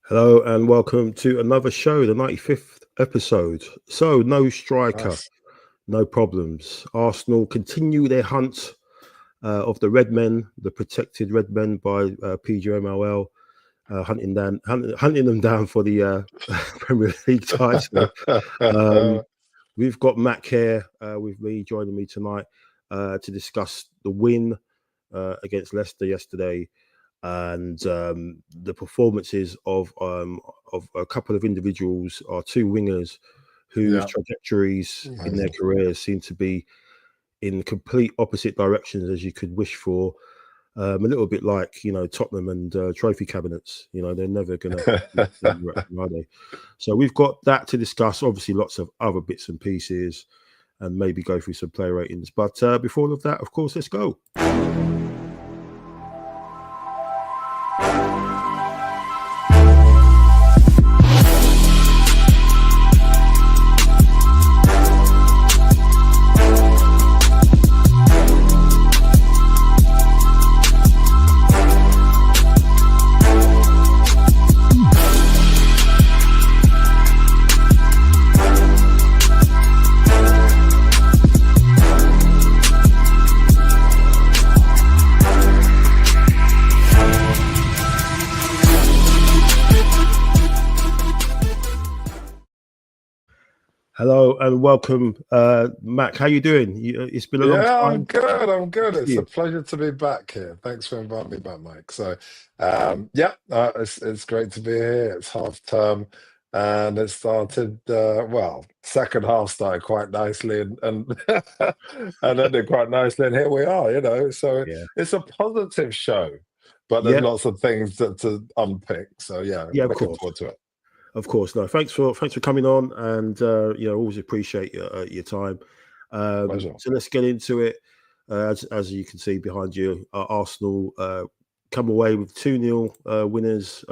Hello and welcome to another show, the 95th episode. So, no striker, Nice. no problems. Arsenal continue their hunt of the Red Men, the protected Red Men by PGMOL, hunting them down for the Premier League title. We've got Mac here with me, joining me tonight to discuss the win against Leicester yesterday. And the performances of a couple of individuals, our two wingers, whose trajectories in their careers seem to be in complete opposite directions as you could wish for. A little bit like Tottenham and trophy cabinets. They're never going to, are they? So we've got that to discuss. Obviously, lots of other bits and pieces, and maybe go through some player ratings. But before all of that, of course, let's go. Hello and welcome, Mac. How you doing? It's been a long time. I'm good. It's a pleasure to be back here. Thanks for inviting me back, Mike. So, it's great to be here. It's half term, and it started. Second half started quite nicely, and and ended quite nicely, and here we are. So it's a positive show, but there's lots of things to unpick. So looking forward to it. Of course, no. Thanks for coming on, and always appreciate your time. So let's get into it. As you can see behind you, Arsenal come away with 2-0 winners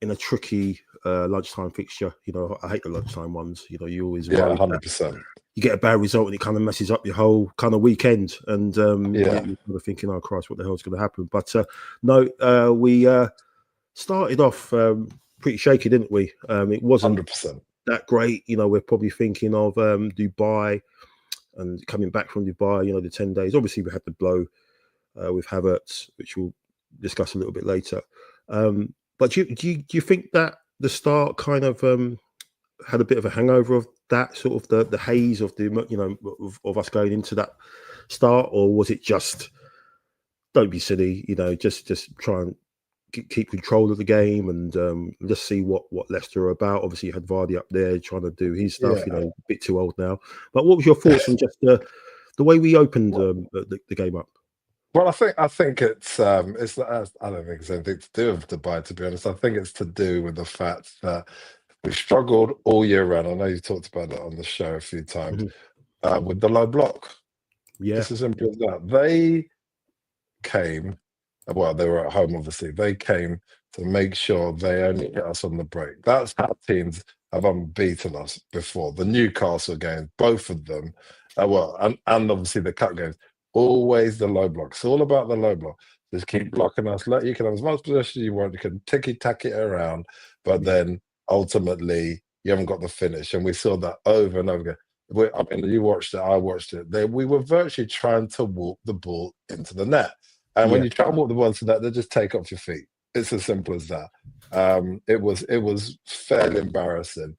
in a tricky lunchtime fixture. I hate the lunchtime ones. You always 100%. You get a bad result and it kind of messes up your whole kind of weekend, and you're kind of thinking, "Oh Christ, what the hell's going to happen?" But no, we started off pretty shaky, didn't we? It wasn't 100%. that great. We're probably thinking of Dubai and coming back from Dubai, the 10 days. Obviously, we had the blow with Havertz, which we'll discuss a little bit later. But do you think that the start kind of had a bit of a hangover of that, sort of the haze of of us going into that start, or was it just don't be silly, just try and keep control of the game and just see what Leicester are about? Obviously, you had Vardy up there trying to do his stuff. A bit too old now. But what was your thoughts on just the way we opened the game up? Well, I think it's I don't think it's anything to do with Dubai, to be honest. I think it's to do with the fact that we struggled all year round. I know you talked about it on the show a few times with the low block. Yeah, it's as simple as that. They came. Well, they were at home, obviously. They came to make sure they only hit us on the break. That's how teams have unbeaten us before. The Newcastle games, both of them, and obviously the cup games, always the low block. It's all about the low block. Just keep blocking us. You can have as much possession as you want. You can ticky-tack it around, but then ultimately you haven't got the finish. And we saw that over and over again. You watched it, I watched it. We were virtually trying to walk the ball into the net. And when you try and walk the ball into that, they just take off your feet. It's as simple as that. It was fairly embarrassing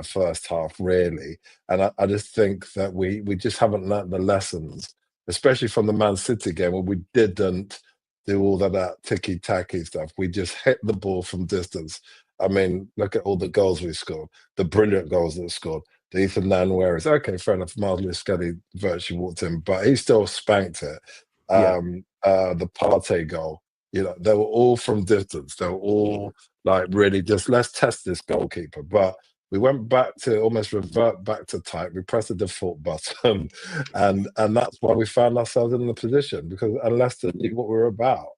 first half, really. And I just think that we just haven't learnt the lessons, especially from the Man City game, where we didn't do all that ticky-tacky stuff. We just hit the ball from distance. I mean, look at all the goals we scored, the brilliant goals that we scored. The Ethan Nwaneri. Okay, fair enough. Miles Skelly virtually walked in, but he still spanked it. The Partey goal, they were all from distance. They were all really just, let's test this goalkeeper. But we went back to almost revert back to type. We pressed the default button, and that's why we found ourselves in the position, because Leicester knew what we were about.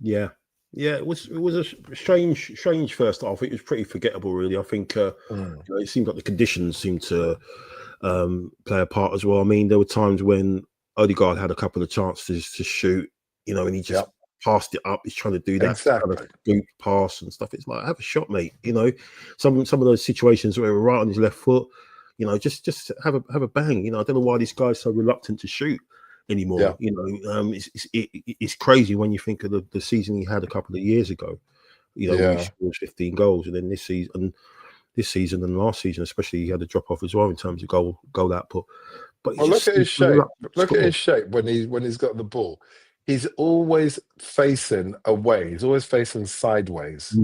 Yeah, it was a strange first half. It was pretty forgettable, really. I think it seemed like the conditions seemed to play a part as well. I mean, there were times when Odegaard had a couple of chances to shoot, and he just passed it up. He's trying to do that kind Exactly. of boot pass and stuff. It's like, have a shot, mate. You know, some of those situations where we're right on his left foot, you know, just have a bang. You know, I don't know why this guy's so reluctant to shoot anymore. Yeah. You know, it's crazy when you think of the season he had a couple of years ago. You know, where he scored 15 goals, and then this season and last season, especially, he had a drop off as well in terms of goal output. But Well, look at his shape. Look at his shape when he's got the ball. He's always facing away. He's always facing sideways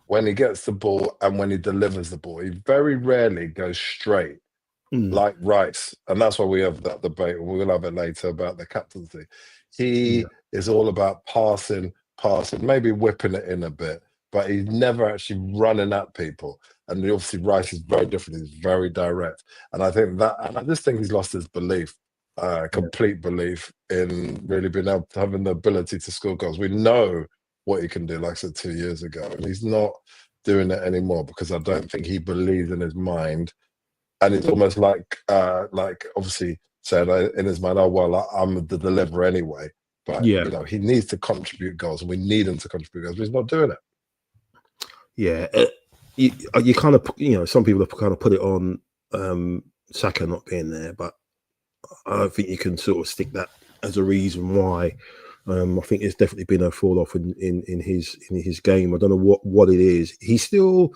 when he gets the ball and when he delivers the ball. He very rarely goes straight like Rice, and that's why we have that debate. We'll have it later about the captaincy. He is all about passing, maybe whipping it in a bit, but he's never actually running at people. And obviously, Rice is very different. He's very direct, and I think that. And I just think he's lost his belief, complete belief in really being able to having the ability to score goals. We know what he can do, like I said 2 years ago, and he's not doing it anymore because I don't think he believes in his mind. And it's almost like obviously said in his mind, oh, well, I'm the deliverer anyway. But, you know, he needs to contribute goals, and we need him to contribute goals, but he's not doing it. Yeah. You kind of, you know, some people have kind of put it on Saka not being there, but I don't think you can sort of stick that as a reason why. I think there's definitely been a fall off in his game. I don't know what it is. He still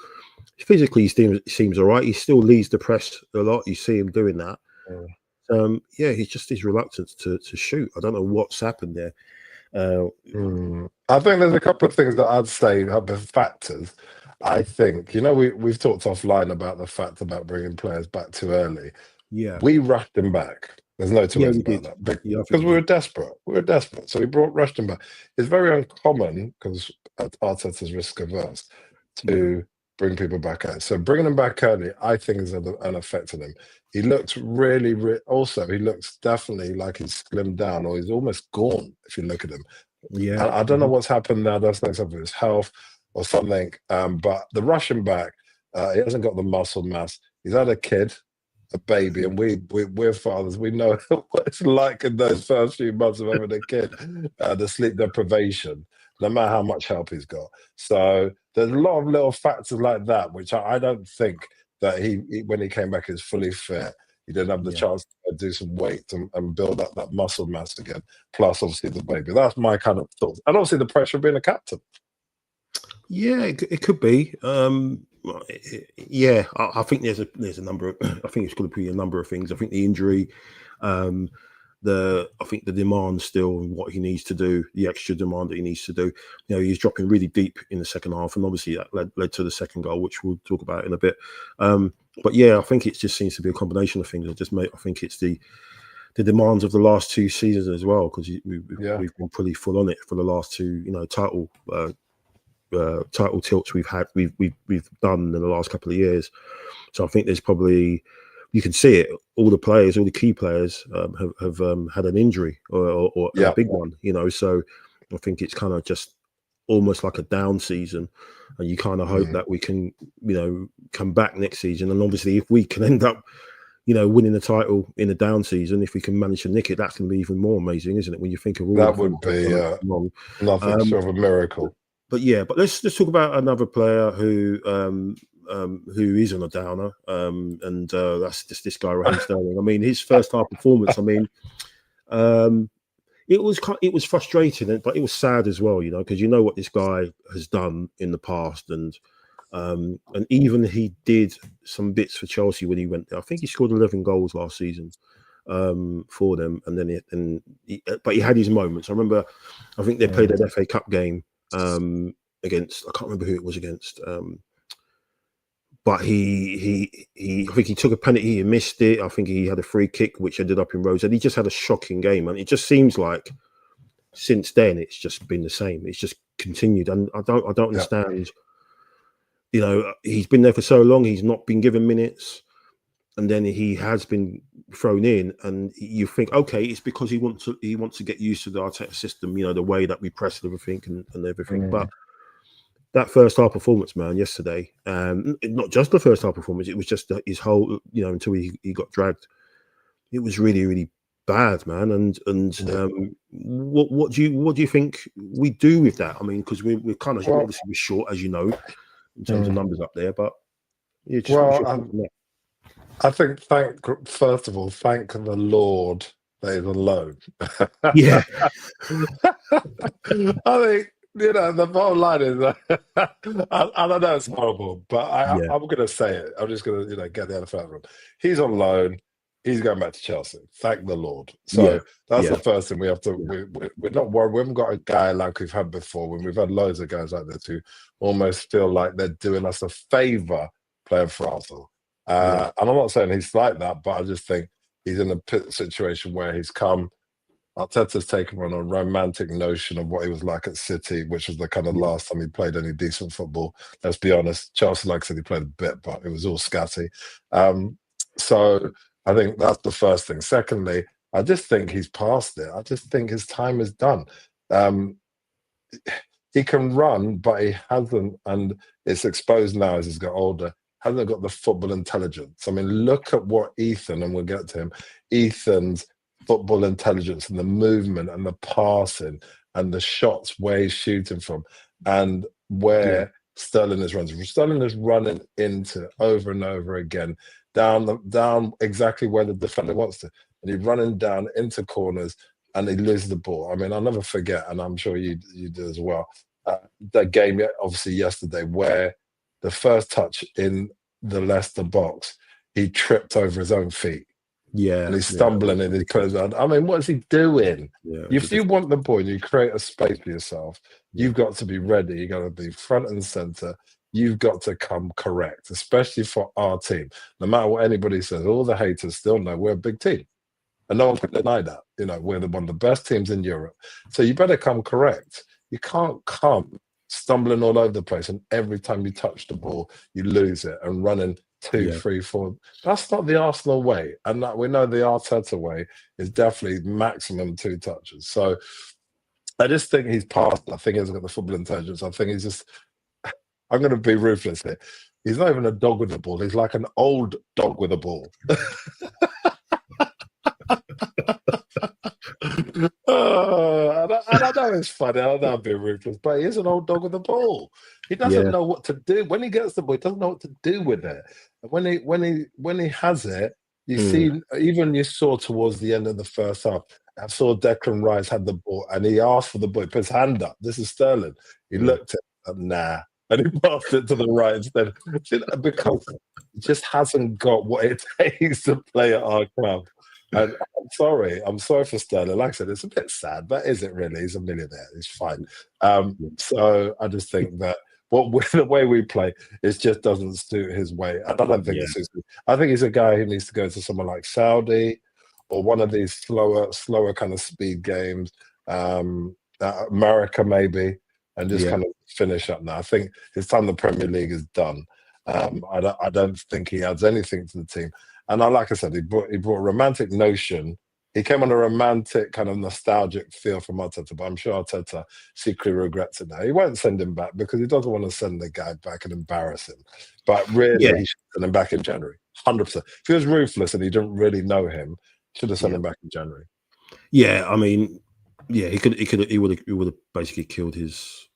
physically seems all right. He still leads the press a lot. You see him doing that. He's just his reluctance to shoot. I don't know what's happened there. I think there's a couple of things that I'd say have been factors. I think, you know, we've talked offline about the fact about bringing players back too early. Yeah, we rushed him back. There's no two ways about that. Because we were desperate. So we rushed him back. It's very uncommon because Arteta's risk averse to bring people back out. So bringing them back early, I think, is an effect on him. He looks really, also, he looks definitely like he's slimmed down, or he's almost gone if you look at him. Yeah. I don't know what's happened now. That's not something with his health or something. But the rushing back, he hasn't got the muscle mass. He's had a kid, a baby, and we're fathers. We know what it's like in those first few months of having a kid, the sleep deprivation, no matter how much help he's got. So there's a lot of little factors like that, which I don't think that he when he came back, is fully fit. He didn't have the chance to do some weight and build up that muscle mass again. Plus, obviously, the baby. That's my kind of thoughts. And obviously, the pressure of being a captain. Yeah, it could be. I think there's a number of, I think it's going to be a number of things. I think the injury, I think the demand still and what he needs to do, the extra demand that he needs to do. You know, he's dropping really deep in the second half, and obviously that led to the second goal, which we'll talk about in a bit. But yeah, I think it just seems to be a combination of things. I think it's the demands of the last two seasons as well, because we've been pretty full on it for the last two, you know, title tilts we've done in the last couple of years. So I think there's probably, you can see it, all the key players have had an injury or a big one, you know. So I think it's kind of just almost like a down season, and you kind of hope that we can, you know, come back next season. And obviously if we can end up, you know, winning the title in a down season, if we can manage to nick it, that's going to be even more amazing, isn't it? When you think of all that would be nothing short of a miracle. But let's talk about another player who is on a downer, and that's just this guy, Raheem Sterling. I mean, his first half performance, I mean, it was frustrating, but it was sad as well, you know, because you know what this guy has done in the past, and even he did some bits for Chelsea when he went there. I think he scored 11 goals last season for them, and then but he had his moments. I remember, I think they played an FA Cup game against, I can't remember who it was against, but he I think he took a penalty, he missed it. I think he had a free kick which ended up in Rose, and he just had a shocking game. And it just seems like since then it's just been the same. It's just continued, and I don't understand. You know, he's been there for so long, he's not been given minutes, and then he has been thrown in, and you think, okay, it's because he wants to get used to the Arteta system, you know, the way that we press everything and everything. But that first half performance, man, yesterday, not just the first half performance, it was just his whole, you know, until he got dragged. It was really, really bad, man. And what do you think we do with that? I mean, because we're kind of obviously we're short, as you know, in terms of numbers up there. But yeah, just what's your thoughts on that? I think first of all, thank the Lord that he's on loan. Yeah, I think the bottom line is I don't know, it's horrible, but yeah, I'm going to say it. I'm just going to get the elephant out of the room. He's on loan. He's going back to Chelsea. Thank the Lord. yeah, So that's yeah, the first thing we have to. We're not worried. We haven't got a guy like we've had before. When we've had loads of guys like this who almost feel like they're doing us a favour playing for Arsenal. yeah, And I'm not saying he's like that, but I just think he's in a situation where he's come. Arteta's taken on a romantic notion of what he was like at City, which was the kind of yeah, last time he played any decent football. Let's be honest, Chelsea, like I said, he played a bit, but it was all scatty. So I think that's the first thing. Secondly, I just think he's past it. I just think his time is done. Um, he can run, but he hasn't, and it's exposed now as he's got older, hasn't got the football intelligence. I mean, look at what Ethan, and we'll get to him, Ethan's football intelligence and the movement and the passing and the shots where he's shooting from and yeah, where Sterling is running. Sterling is running into over and over again, down exactly where the defender wants to. And he's running down into corners and he loses the ball. I mean, I'll never forget, and I'm sure you do as well, that game, obviously, yesterday, where the first touch in the Leicester box, he tripped over his own feet. yeah, And he's yeah. That stumbling was and he closes out. I mean, what is he doing? yeah, it was If you want the ball and you create a space for yourself, yeah, you've got to be ready. You've got to be front and center. You've got to come correct, especially for our team. No matter what anybody says, all the haters still know we're a big team. And no one can deny that. We're one of the best teams in Europe. So you better come correct. You can't come stumbling all over the place. And every time you touch the ball, you lose it and running 2, yeah, 3, 4. That's not the Arsenal way. And we know the Arteta way is definitely maximum 2 touches. So I just think he's past. I think he hasn't got the football intelligence. I think he's just, I'm going to be ruthless here. He's not even a dog with a ball. He's like an old dog with a ball. And I know it's funny. I know I'm being ruthless, but he is an old dog with a ball. He doesn't yeah, know what to do when he gets the ball. He doesn't know what to do with it. And when he has it, you see. Even you saw towards the end of the first half, I saw Declan Rice had the ball and he asked for the ball. He put his hand up. This is Sterling. He looked at it, nah, and he passed it to the right instead because he just hasn't got what it takes to play at our club. And I'm sorry for Sterling. Like I said, it's a bit sad, but is it really? He's a millionaire. He's fine. So I just think that the way we play, it just doesn't suit his way. I don't think it suits him. I think he's a guy who needs to go to someone like Saudi or one of these slower kind of speed games, America maybe, and just kind of finish up now. I think his time in the Premier League is done. I don't think he adds anything to the team. And like I said, he brought a romantic notion. He came on a romantic kind of nostalgic feel from Arteta, but I'm sure Arteta secretly regrets it now. He won't send him back because he doesn't want to send the guy back and embarrass him. But really, he should send him back in January, 100%. If he was ruthless and he didn't really know him, should have sent him back in January. Yeah, I mean, yeah, he would have basically killed his,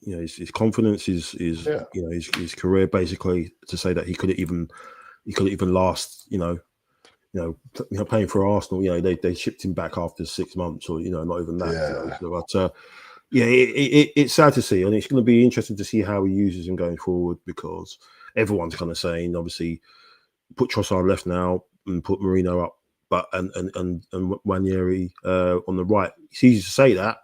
his confidence, his career, basically, to say that he couldn't even last, playing for Arsenal. They shipped him back after 6 months, or not even that. Yeah. But it's sad to see, and it's going to be interesting to see how he uses him going forward, because everyone's kind of saying, obviously, put Trossard left now and put Merino up, but and Nwaneri on the right. It's easy to say that,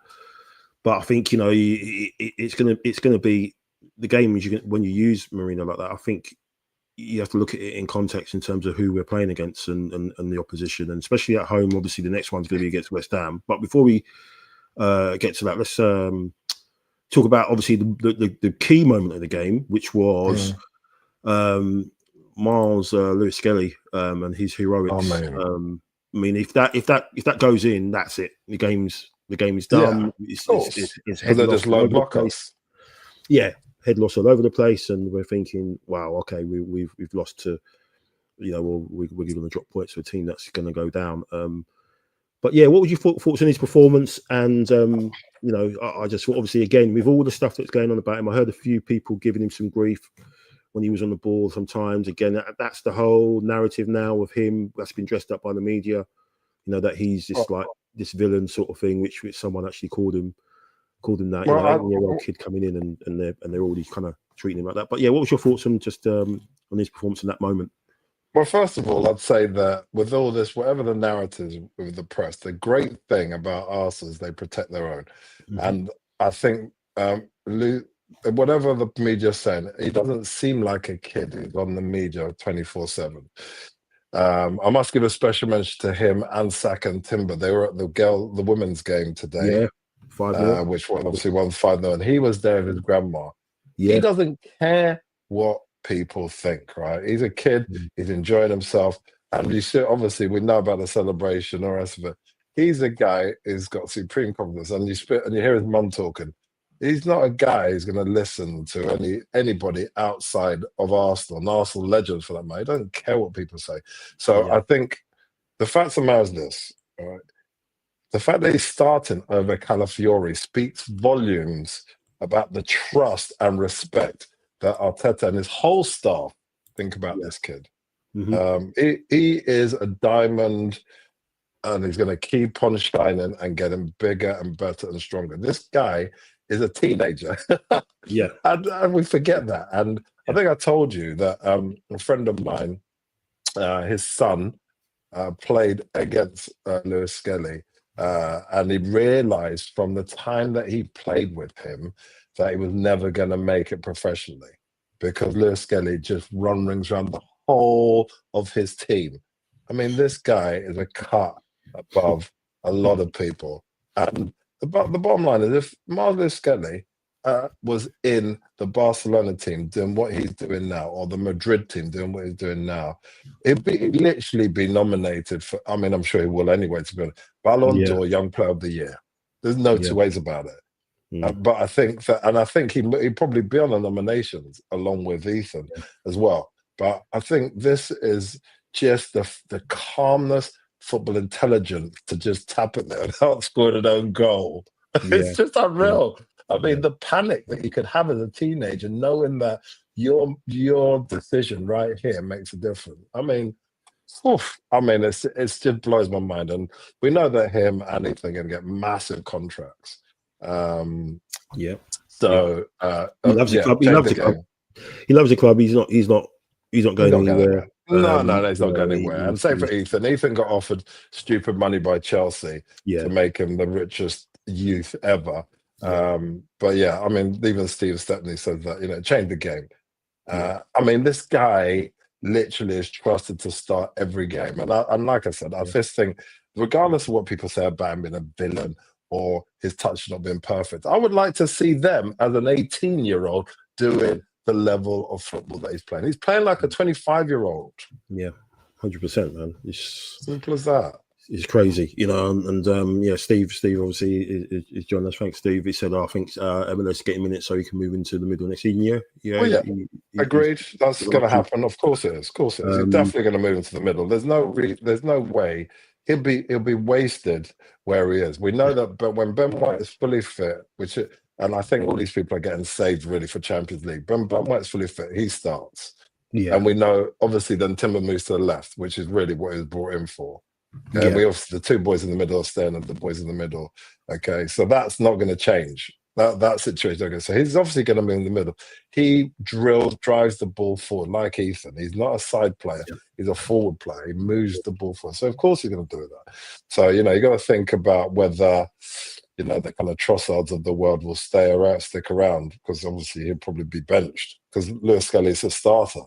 but I think it's gonna be the game when you use Merino like that. I think you have to look at it in context in terms of who we're playing against and the opposition, and especially at home. Obviously, the next one's going to be against West Ham. But before we get to that, let's talk about obviously the key moment of the game, which was Miles Lewis Skelly and his heroics. I mean, if that goes in, that's it. The game's done. It's head they loss just all over load the block place. us. Yeah, head loss all over the place, and we're thinking, wow, okay, we've lost to, we're going to drop points to a team that's going to go down. But yeah, what would your thoughts on his performance? And I just thought, obviously, again, with all the stuff that's going on about him, I heard a few people giving him some grief when he was on the ball. Sometimes, again, that's the whole narrative now of him that's been dressed up by the media. That he's this villain sort of thing, which someone actually called him that. Well, 18-year-old kid coming in and they're already kind of treating him like that. But yeah, what was your thoughts on just on his performance in that moment? Well, first of all, I'd say that with all this, whatever the narratives with the press, the great thing about Arsenal is they protect their own. Mm-hmm. And I think whatever the media's saying, he doesn't seem like a kid who's on the media 24/7. I must give a special mention to him and Saka and Timber. They were at the women's game today. Yeah, 5-0. Which one obviously won 5-0, and he was there with his grandma. Yeah. He doesn't care what people think, right? He's a kid, he's enjoying himself, and you see, obviously we know about the celebration or rest of it. He's a guy who's got supreme confidence, and you hear his mum talking. He's not a guy who's going to listen to anybody outside of Arsenal, and Arsenal legends for that matter. He doesn't care what people say. So I think the fact of the matter is this, all right? The fact that he's starting over Calafiori speaks volumes about the trust and respect that Arteta and his whole staff think about this kid. Mm-hmm. He is a diamond, and he's going to keep on shining and getting bigger and better and stronger. This guy is a teenager. Yeah. And we forget that. And I think I told you that a friend of mine, his son, played against Lewis Skelly. And he realized from the time that he played with him that he was never going to make it professionally, because Lewis Skelly just rings around the whole of his team. I mean, this guy is a cut above a lot of people. And the bottom line is, if Lewis Skelly was in the Barcelona team doing what he's doing now, or the Madrid team doing what he's doing now, he'd literally be nominated for, I mean, I'm sure he will anyway, to be honest, Ballon d'Or Young Player of the Year. There's no two ways about it. But I think that, and I think he'd probably be on the nominations along with Ethan as well. But I think this is just the calmness, football intelligence to just tap it there without scoring an own goal. It's just unreal. I mean, the panic that you could have as a teenager, knowing that your decision right here makes a difference. I mean, it just blows my mind. And we know that him and Ethan are going to get massive contracts. So he loves the club. He loves the club. He loves the club. He's not going anywhere. No, he's not going anywhere. And same for Ethan. Ethan got offered stupid money by Chelsea to make him the richest youth ever. But yeah, I mean, even Steve Stepney said that, it changed the game. I mean, this guy literally is trusted to start every game. And like I said, this thing, regardless of what people say about him being a villain or his touch not being perfect, I would like to see them as an 18-year-old doing the level of football that he's playing. He's playing like a 25-year-old. Yeah, 100%, man. It's simple as that. It's crazy, Steve obviously is joining us. Thanks, Steve. He said, I think MLS getting minutes so he can move into the middle next season. Agreed. That's going to happen. Of course it is. He's definitely going to move into the middle. There's no way he'll be wasted where he is. We know that, but when Ben White is fully fit, and I think all these people are getting saved really for Champions League. Ben White's fully fit, he starts. Yeah. And we know, obviously, then Timber moves to the left, which is really what he was brought in for. We obviously, the two boys in the middle are staying and the boys in the middle. Okay, so that's not going to change. That situation. Okay, so he's obviously going to move in the middle. He drives the ball forward like Ethan. He's not a side player. Yeah. He's a forward player. He moves the ball forward. So of course he's going to do that. So you got to think about whether the kind of Trossards of the world will stick around, because obviously he'll probably be benched because Lewis Skelly is a starter.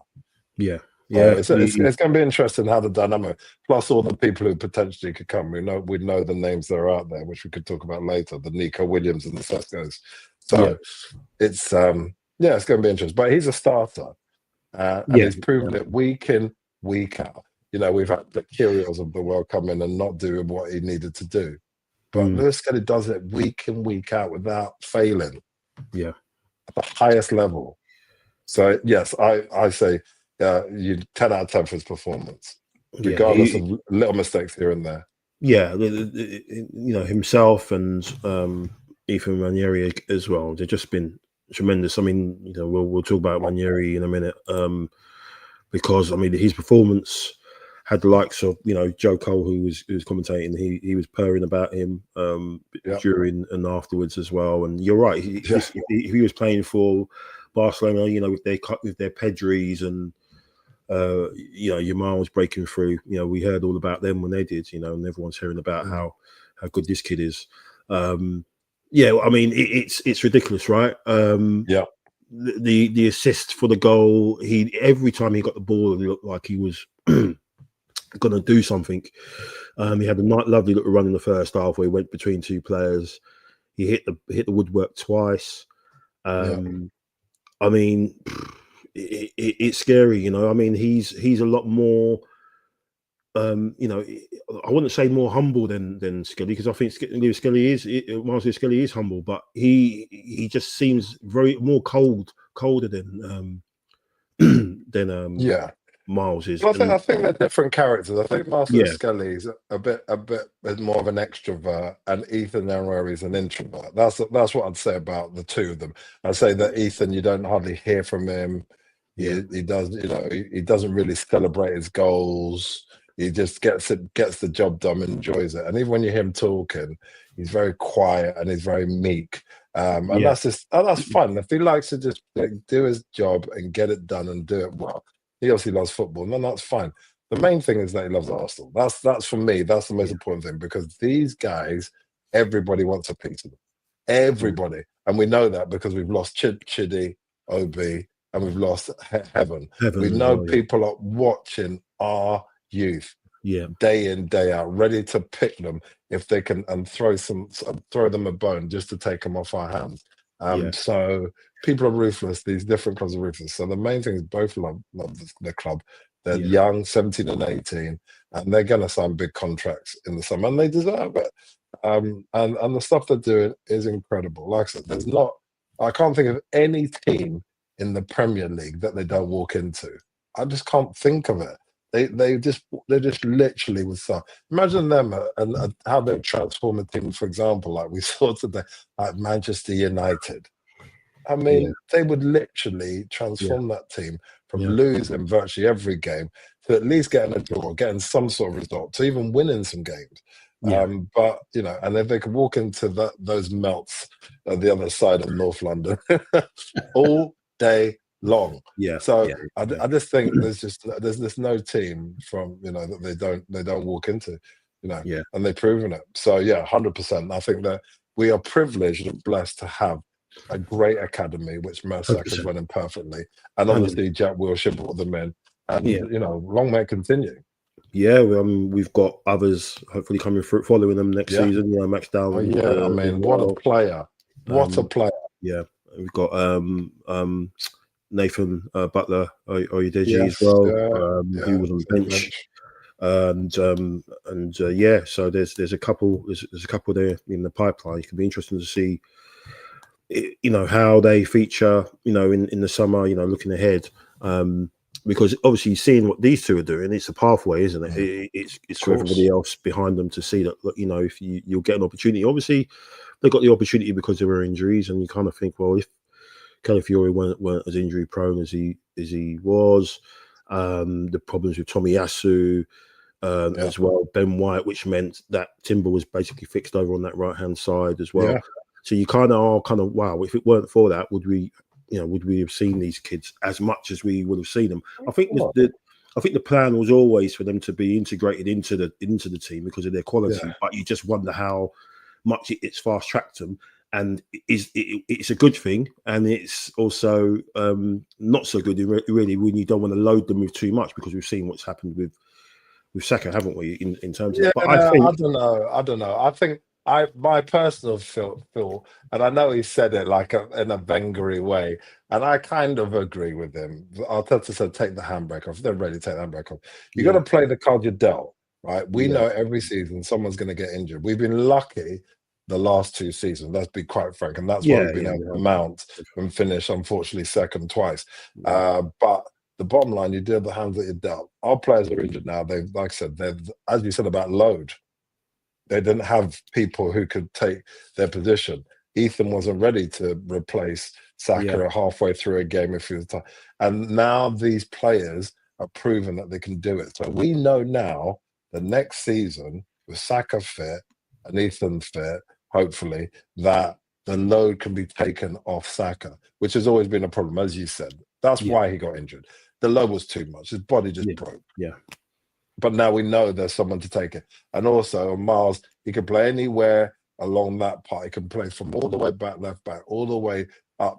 Yeah. It's going to be interesting how the dynamic, plus all the people who potentially could come. We know the names that are out there, which we could talk about later, the Nico Williams and the Sescos. So it's going to be interesting. But he's a starter, and he's proven it week in, week out. We've had the Kyrgios of the world come in and not do what he needed to do, but Lewis Skelly does it week in, week out without failing. Yeah, at the highest level. So yes, I say. You 10 out of 10 for his performance, regardless of little mistakes here and there. Yeah, himself and Ethan Nwaneri as well. They've just been tremendous. I mean, we'll talk about Nwaneri in a minute, because I mean his performance had the likes of Joe Cole, who was commentating. He was purring about him during and afterwards as well. And you're right. If he was playing for Barcelona, with their Pedris and your Miles breaking through. We heard all about them when they did. And everyone's hearing about how good this kid is. I mean, it's ridiculous, right? The assist for the goal. Every time he got the ball, it looked like he was going to do something. He had a lovely little run in the first half where he went between two players. He hit the woodwork twice. I mean, it's scary. I mean, he's a lot more. I wouldn't say more humble than Skelly, because I think Miles Skelly is humble, but he just seems very more colder than Miles is. Well, I think they're different characters. I think Marcel Yeah. Skelly's a bit more of an extrovert, and Ethan Nwaneri is an introvert. That's what I'd say about the two of them. I'd say that Ethan, you don't hardly hear from him. He doesn't really celebrate his goals. He just gets the job done, and enjoys it. And even when you hear him talking, he's very quiet and he's very meek. And that's fun. If he likes to just do his job and get it done and do it well, he obviously loves football, and that's fine. The main thing is that he loves Arsenal. That's for me. That's the most important thing, because these guys, everybody wants a piece of them. Everybody, and we know that because we've lost Chidi, Obi, and we've lost Heaven. We know people are watching our youth, day in, day out, ready to pick them if they can, and throw them a bone just to take them off our hands. So people are ruthless. These different clubs are ruthless. So the main thing is both love the club. They're young, 17 and 18, and they're going to sign big contracts in the summer, and they deserve it. And the stuff they're doing is incredible. Like I said, I can't think of any team in the Premier League that they don't walk into. I just can't think of it. They're just literally with stuff. Imagine them and how they transform a team. For example, like we saw today, like Manchester United. I mean, they would literally transform that team from losing virtually every game to at least getting a draw, getting some sort of result, to even winning some games. But and if they could walk into those melts at the other side of North London all day long. I just think there's no team from that they don't walk into, and they've proven it. So 100%. I think that we are privileged and blessed to have a great academy, which Mersak is running perfectly, and obviously Jack Wilshere brought them in, and long may it continue. We've got others hopefully coming through, following them next season. Max Down. I mean, what a player! What a player! Yeah, we've got Nathan Butler Oyedeji as well, who was on the bench. So there's a couple there in the pipeline. It can be interesting to see, how they feature, in the summer, looking ahead. Because obviously seeing what these two are doing, it's a pathway, isn't it? It's for everybody else behind them to see that, if you'll get an opportunity. Obviously, they got the opportunity because there were injuries, and you kind of think, well, if Calafiori weren't as injury prone as he was, the problems with Tomiyasu as well, Ben White, which meant that Timber was basically fixed over on that right hand side as well. So you kind of wow, if it weren't for that, would we have seen these kids as much as we would have seen them? I think the plan was always for them to be integrated into the team because of their quality, but you just wonder how much it's fast tracked them. And it's a good thing, and it's also not so good really when you don't want to load them with too much, because we've seen what's happened with Saka, haven't we? In terms of that. But I don't know. I think my personal feel, and I know he said it like in a Wengery way, and I kind of agree with him. Arteta said, "Take the handbrake off." They're ready to take the handbrake off. You got to play the card you're dealt, right? We know every season someone's going to get injured. We've been lucky the last 2 seasons, let's be quite frank, and that's why we've been able to mount and finish, unfortunately, second twice. But the bottom line, you deal the hands that you're dealt. Our players are injured now. They've, like I said, as you said about load. They didn't have people who could take their position. Ethan wasn't ready to replace Yeah, Saka halfway through a game if he was time. And now these players are proven that they can do it. So we know now the next season with Saka fit and Ethan fit, hopefully, that the load can be taken off Saka, which has always been a problem, as you said. That's yeah, why he got injured. The load was too much. His body just yeah, broke. yeah, But now we know there's someone to take it. And also, Miles, he can play anywhere along that part. He can play from all the way back, left back, all the way up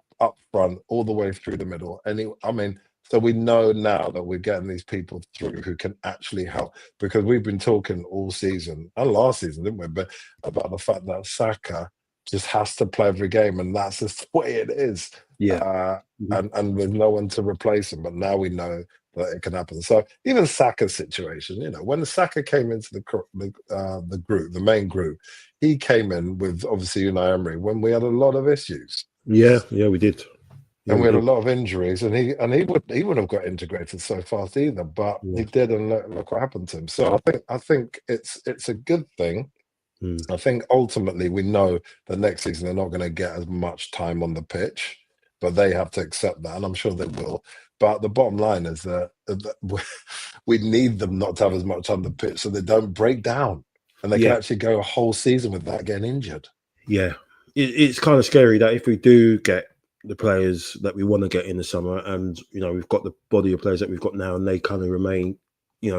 front, all the way through the middle. I mean, so we know now that we're getting these people through who can actually help, because we've been talking all season and last season, didn't we? But about the fact that Saka just has to play every game, and that's just the way it is. yeah. Uh, Mhm. and there's no one to replace him. But now we know that it can happen. So even Saka's situation, when Saka came into the group, the main group, he came in with obviously Unai Emery when we had a lot of issues. Yeah, yeah, we did. Yeah, And we we had a did. lot of injuries, and he wouldn't have got integrated so fast either. But Yeah. he did, and look what happened to him. So I think it's a good thing. Mm. I think ultimately we know that next season they're not going to get as much time on the pitch, but they have to accept that, and I'm sure they will. But the bottom line is that we need them not to have as much on the pitch so they don't break down, and they can Yeah, actually go a whole season without getting injured. yeah. It's kind of scary that if we do get the players that we want to get in the summer, and we've got the body of players that we've got now, and they kind of remain,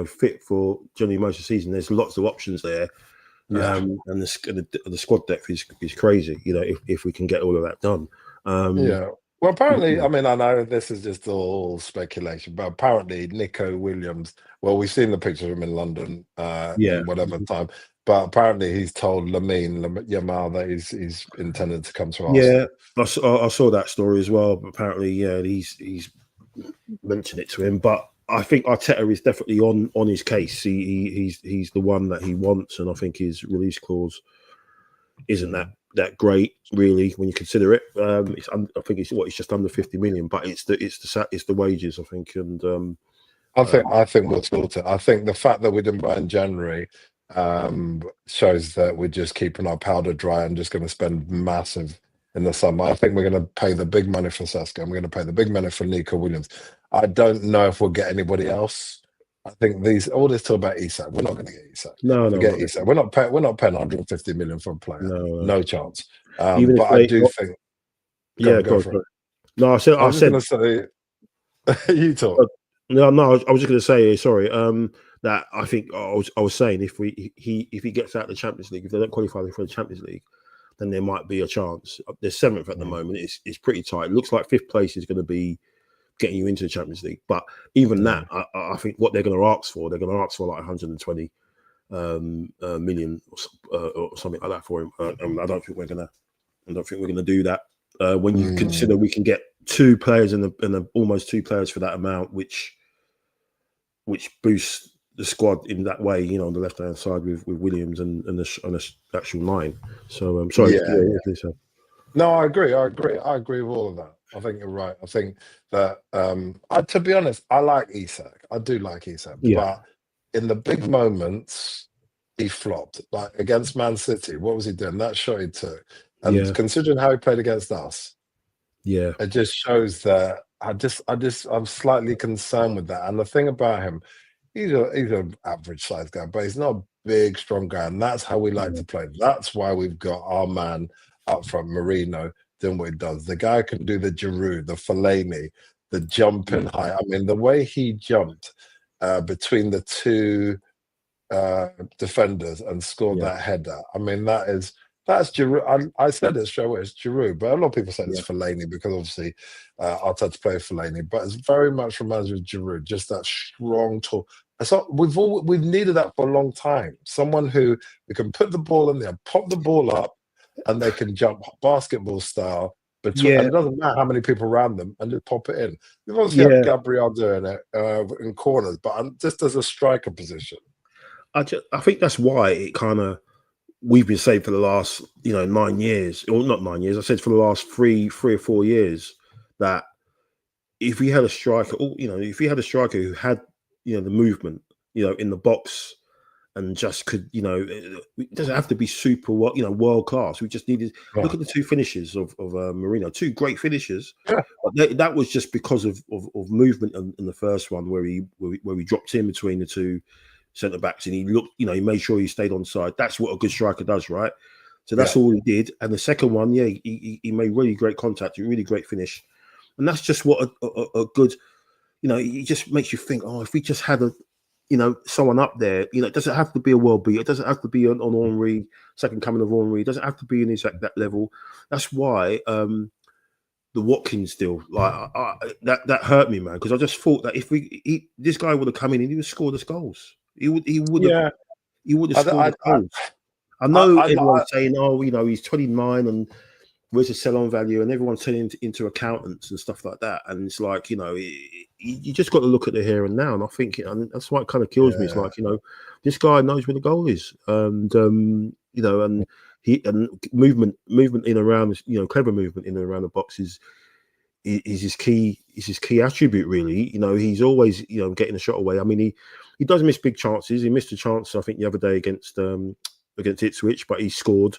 fit for generally most of the season. There's lots of options there, Yeah. and the squad depth is crazy. If we can get all of that done. Um, Yeah. Well, apparently, yeah, I mean, I know this is just all speculation, but apparently Nico Williams, well, we've seen the picture of him in London, yeah, in whatever time, but apparently he's told Lamine Yamal that he's intended to come to yeah. Arsenal. I saw that story as well. But apparently, yeah, he's mentioned it to him. But I think Arteta is definitely on his case. He's the one that he wants, and I think his release clause isn't that great, really, when you consider it. I think it's just under 50 million, but it's the wages, I think, and I think we'll sort it. I think the fact that we didn't buy in January shows that we're just keeping our powder dry and just going to spend massive in the summer. I think we're going to pay the big money for Seska, and we're going to pay the big money for Nico Williams. I don't know if we'll get anybody else. I think all this talk about Isak, we're not going to get Isak. no, Forget not Isak. definitely. We're not paying 150 million for a player. No. No chance. Even if But I they, do think. yeah, Go go on, for it. sorry. No, I I was just said, going to say, you talk. no. I was just going to say, sorry, that I think I was saying if he gets out of the Champions League, if they don't qualify for the Champions League, then there might be a chance. They're seventh at the Mm, moment. It's pretty tight. It looks like fifth place is going to be getting you into the Champions League. But even that, mm. I think what they're going to ask for, they're going to ask for like 120 million or something like that for him. I don't think we're gonna do that. When you consider Mm. we can get two players and almost two players for that amount, which boosts the squad in that way, on the left hand side with Williams and the actual line. So I'm sorry. Yeah, Yeah, please, no, I agree. I agree with all of that. I think you're right. I think that, to be honest, I like Isak. I do like Isak, yeah, but in the big moments, he flopped. Like against Man City, what was he doing? That shot he took, and yeah, considering how he played against us, yeah, it just shows that I'm slightly concerned with that. And the thing about him, he's an average sized guy, but he's not a big, strong guy, and that's how we like yeah, to play. That's why we've got our man up front, Merino, doing what he does. The guy can do the Giroud, the Fellaini, the jumping high. I mean, the way he jumped between the two defenders and scored yeah, that header. I mean, that's Giroud. I said it straight away. It's Giroud, but a lot of people say yeah, it's Fellaini because obviously Arteta play Fellaini, but it's very much reminds me of Giroud. Just that strong talk. So we've needed that for a long time. Someone who we can put the ball in there, pop the ball up, and they can jump basketball style between. And yeah, it doesn't matter how many people around them, and just pop it in. We've obviously had yeah. Gabriel doing it in corners, but just as a striker position. I think that's why it kind of we've been saying for the last 9 years, or not 9 years. I said for the last three or 4 years that if we had a striker, if we had a striker who had the movement, in the box and just could, it doesn't have to be super, world class. We just needed look at the two finishes of Merino, two great finishes. Yeah. But that was just because of movement in the first one where we dropped in between the two centre backs and he looked, he made sure he stayed on side. That's what a good striker does, right? So that's all he did. And the second one, he made really great contact, a really great finish, and that's just what a good, it just makes you think, if we just had someone up there, it doesn't have to be a world beater. It doesn't have to be on Henry, second coming of Henry. It doesn't have to be in that level. That's why the Watkins deal, that hurt me, man, because I just thought that if this guy would have come in and he would have scored us goals. He would have scored us goals. I know everyone's saying, he's 29 and where's the sell-on value, and everyone's turning into accountants and stuff like that. And it's like, you just got to look at the here and now. And I think and that's why it kind of kills me. It's like, this guy knows where the goal is, and and movement in around, clever movement in and around the box is his key attribute, really. He's always getting a shot away. I mean, he does miss big chances. He missed a chance, I think, the other day against Ipswich, but he scored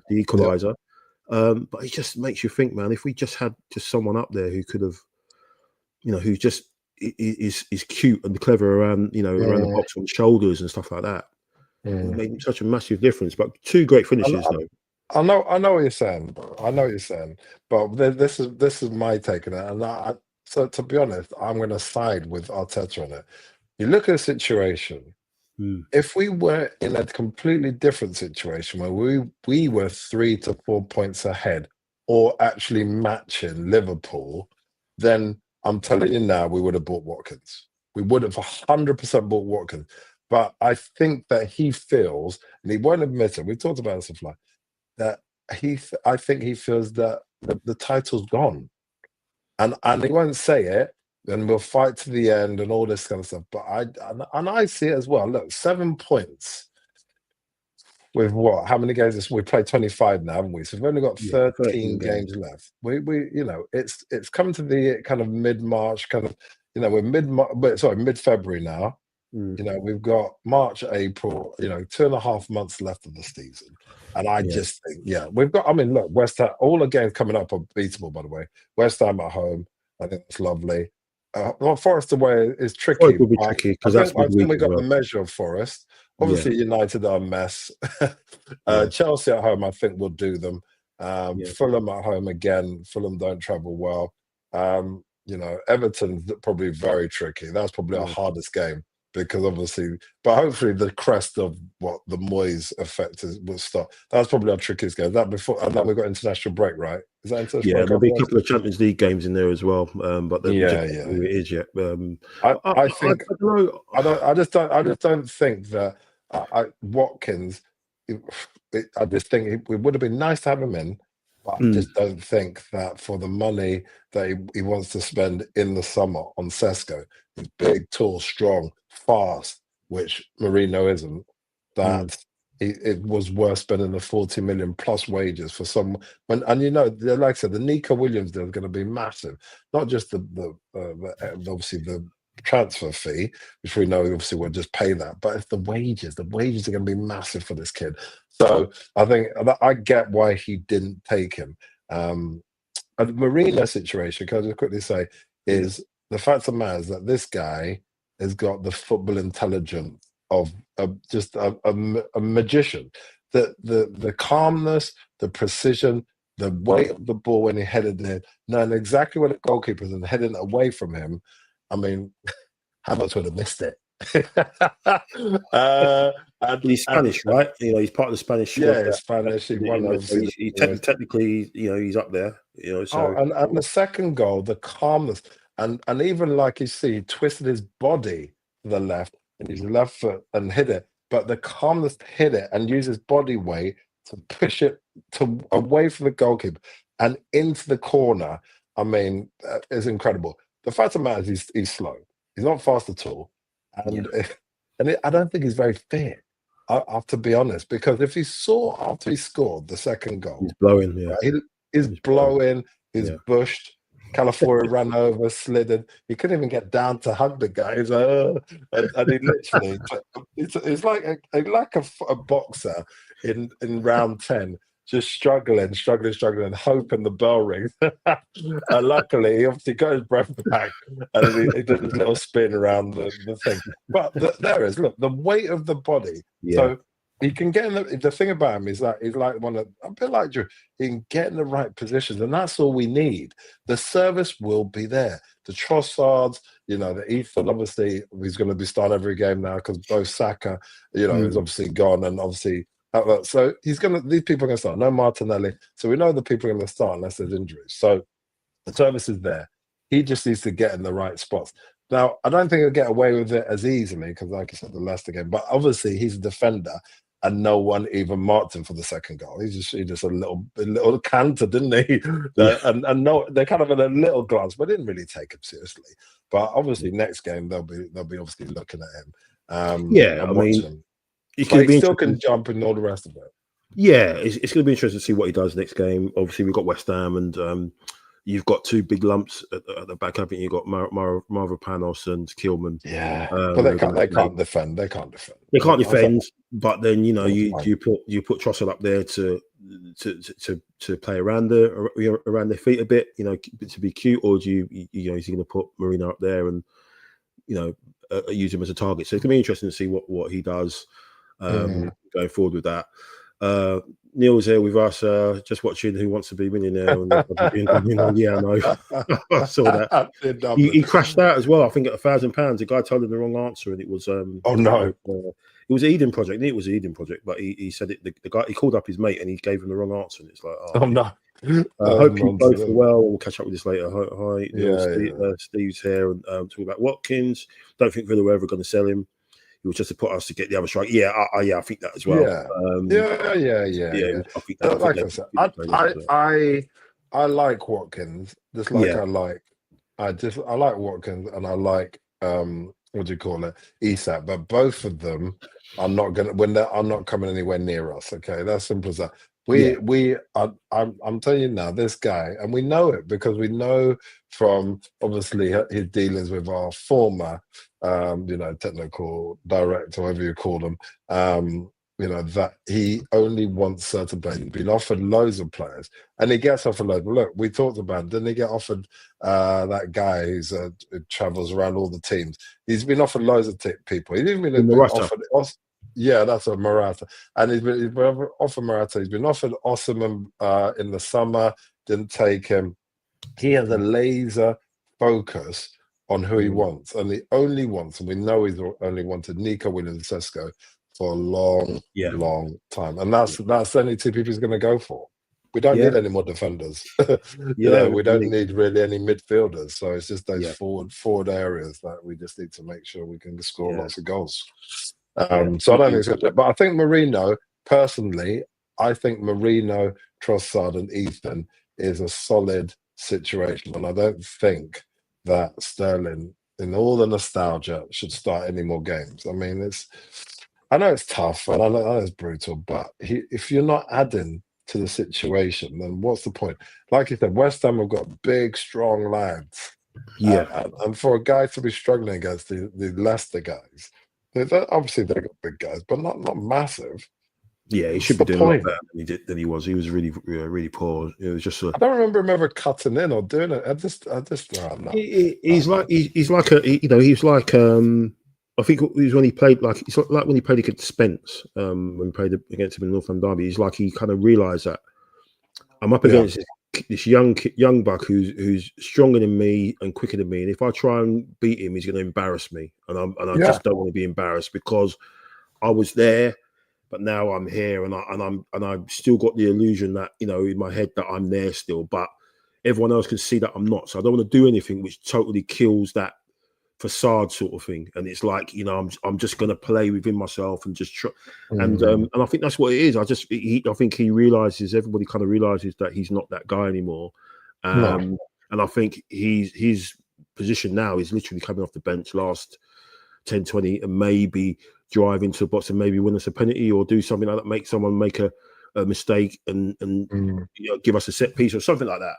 the equaliser. But it just makes you think, man, if we just had just someone up there who could have, who just is cute and clever around, around the box on shoulders and stuff like that, it made such a massive difference. But two great finishes, though. I know what you're saying. But this is my take on it. And so to be honest, I'm going to side with Arteta on it. You look at the situation. If we were in a completely different situation where we were 3 to 4 points ahead or actually matching Liverpool, then I'm telling you now, we would have bought Watkins. We would have 100% bought Watkins. But I think that he feels, and he won't admit it, we talked about this offline, that I think he feels that the title's gone. And he won't say it, and we'll fight to the end and all this kind of stuff. But I see it as well. Look, 7 points with what? How many games? We played 25 now, haven't we? So we've only got 13 games left. We it's come to the kind of mid-March, kind of, we're mid-February now. We've got March, April, 2.5 months left of the season. And I just think, we've got, look, West Ham, all the games coming up are beatable, by the way. West Ham at home, I think it's lovely. Forest away is tricky. It will be tricky because I think we got the measure of Forest. Obviously, United are a mess. Chelsea at home, I think, will do them. Fulham at home again. Fulham don't travel well. Everton's probably very tricky. That's probably our hardest game because obviously, but hopefully the crest of what the Moyes effect will start. That's probably our trickiest game. That before, and then we've got international break, right? Is that international break? There'll be a couple of Champions League games in there as well. But who it is yet? I think I don't know. I just don't think that Watkins. I just think it would have been nice to have him in, but I just don't think that for the money that he wants to spend in the summer on Sesko, he's big, tall, strong, fast, which Merino isn't, that it was worth spending the 40 million plus wages for someone. And like I said, the Nico Williams deal is going to be massive. Not just the obviously the transfer fee, which we know obviously we'll just pay that, but it's the wages are going to be massive for this kid. So I think I get why he didn't take him. And the Marino situation, can I just quickly say, is the fact of the matter is that this guy has got the football intelligence of just a magician. The calmness, the precision, the weight of the ball when he headed it, knowing exactly where the goalkeeper is and heading away from him. I mean, how much would have missed it? He's Spanish, right? He's part of the Spanish squad. Yeah, Spanish. He technically, he's up there. So and the second goal, the calmness, and even like you see, he twisted his body to the left and his left foot and hit it. But the calmness to hit it and use his body weight to push it away from the goalkeeper and into the corner. I mean, is incredible. The fact of the matter is he's slow. He's not fast at all. And I don't think he's very fit. I have to be honest, because if he saw after he scored the second goal, he's blowing. right, he's blowing, he's bushed. California ran over, slithered. He couldn't even get down to hug the guy. He's like, and he literally, it's like a boxer in round 10, just struggling, hoping the bell rings. And luckily, he obviously got his breath back, and then he did his little spin around the thing. But there is, look, the weight of the body. Yeah. So he can get in the thing about him is that he's like a bit like Drew. He can get in the right positions, and that's all we need. The service will be there. The Trossards, the Ethan, obviously, he's going to be starting every game now because both Saka, is obviously gone, and obviously, so these people are going to start. No Martinelli, so we know the people are going to start unless there's injuries. So the service is there. He just needs to get in the right spots. Now, I don't think he'll get away with it as easily because, like I said, the Leicester game. But obviously, he's a defender, and no one even marked him for the second goal. He just a little canter, didn't he? And no, they kind of had a little glance, but didn't really take him seriously. But obviously, next game they'll be obviously looking at him. I mean, he still can jump and all the rest of it. Yeah, it's going to be interesting to see what he does next game. Obviously, we've got West Ham, and you've got two big lumps at the back. I think you've got Mavropanos and Kilman. Yeah, but they can't defend. They can't defend. But then you put Trossard up there to play around their feet a bit, to be cute, or do is he going to put Merino up there and use him as a target? So it's going to be interesting to see what he does going forward with that. Neil's here with us, just watching Who Wants to Be Millionaire. Yeah, I know. I saw that. He crashed out as well. I think at £1,000. The guy told him the wrong answer, and it was oh no, it was Eden Project. It was an Eden Project, but he said it. The guy, he called up his mate and he gave him the wrong answer, and it's like, oh no. Hope you both are well. We'll catch up with this later. Hi, Steve's here and talking about Watkins. Don't think Villa were ever going to sell him. It was just to put us to get the other strike. Yeah, I think that as well. Yeah. I think that. Like I said, I like Watkins. Just like I like Watkins, and I like what do you call it, Isak. But both of them are not not coming anywhere near us. Okay, that's simple as that. I'm telling you now, this guy, and we know it because we know from obviously his dealings with our former, technical director, whatever you call them, that he only wants certain players. He's been offered loads of players, and he gets offered loads. Look, we talked about it. Didn't he get offered that guy who travels around all the teams? He's been offered loads of people. He's even been offered. Yeah, that's a Morata. And he's been offered Morata. He's been offered Osimhen in the summer, didn't take him. He has a laser focus on who he wants. And he only wants, and we know he's only wanted Nico Williams-Sesko for a long time. And that's the only two people he's going to go for. We don't need any more defenders. We don't need really any midfielders. So it's just those forward areas that we just need to make sure we can score lots of goals. So I don't think it's good. But I think Merino, personally, Merino, Trossard and Ethan is a solid situation. And I don't think that Sterling, in all the nostalgia, should start any more games. I mean, I know it's tough and I know it's brutal, but if you're not adding to the situation, then what's the point? Like you said, West Ham have got big, strong lads. Yeah. And for a guy to be struggling against the Leicester guys, obviously they've got big guys, but not massive. Yeah, he should be doing a lot better than he was. He was really, really poor. It was just. I don't remember him ever cutting in or doing it. He's like I think it was when he played it's like when he played against Spence. When he played against him in Northern Derby, he's like he kind of realised that I'm up against this young buck who's stronger than me and quicker than me, and if I try and beat him, he's going to embarrass me, and I just don't want to be embarrassed because I was there, but now I'm here, and I've still got the illusion that in my head that I'm there still, but everyone else can see that I'm not. So I don't want to do anything which totally kills that facade sort of thing. And it's like I'm just going to play within myself and just try. And I think that's what it is. I think he realizes, everybody kind of realizes that he's not that guy anymore. And I think his position now is literally coming off the bench last 10-20 and maybe drive into the box and maybe win us a penalty or do something like that, make someone make a mistake and give us a set piece or something like that.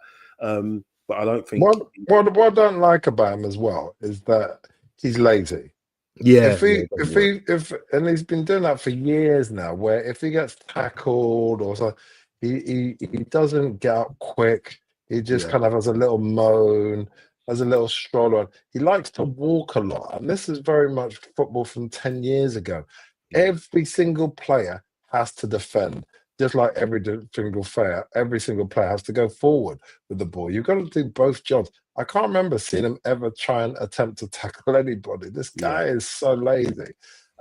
but I don't think. What I don't like about him as well is that he's lazy. Yeah, If yeah, he it doesn't if work. he if and he's been doing that for years now, where if he gets tackled or something, he doesn't get up quick. He just Yeah, kind of has a little moan, has a little stroll on. He likes to walk a lot, and this is very much football from 10 years ago. yeah, Every single player has to defend, just like every single player has to go forward with the ball. You've got to do both jobs. I can't remember seeing him ever try and attempt to tackle anybody. This yeah, guy is so lazy.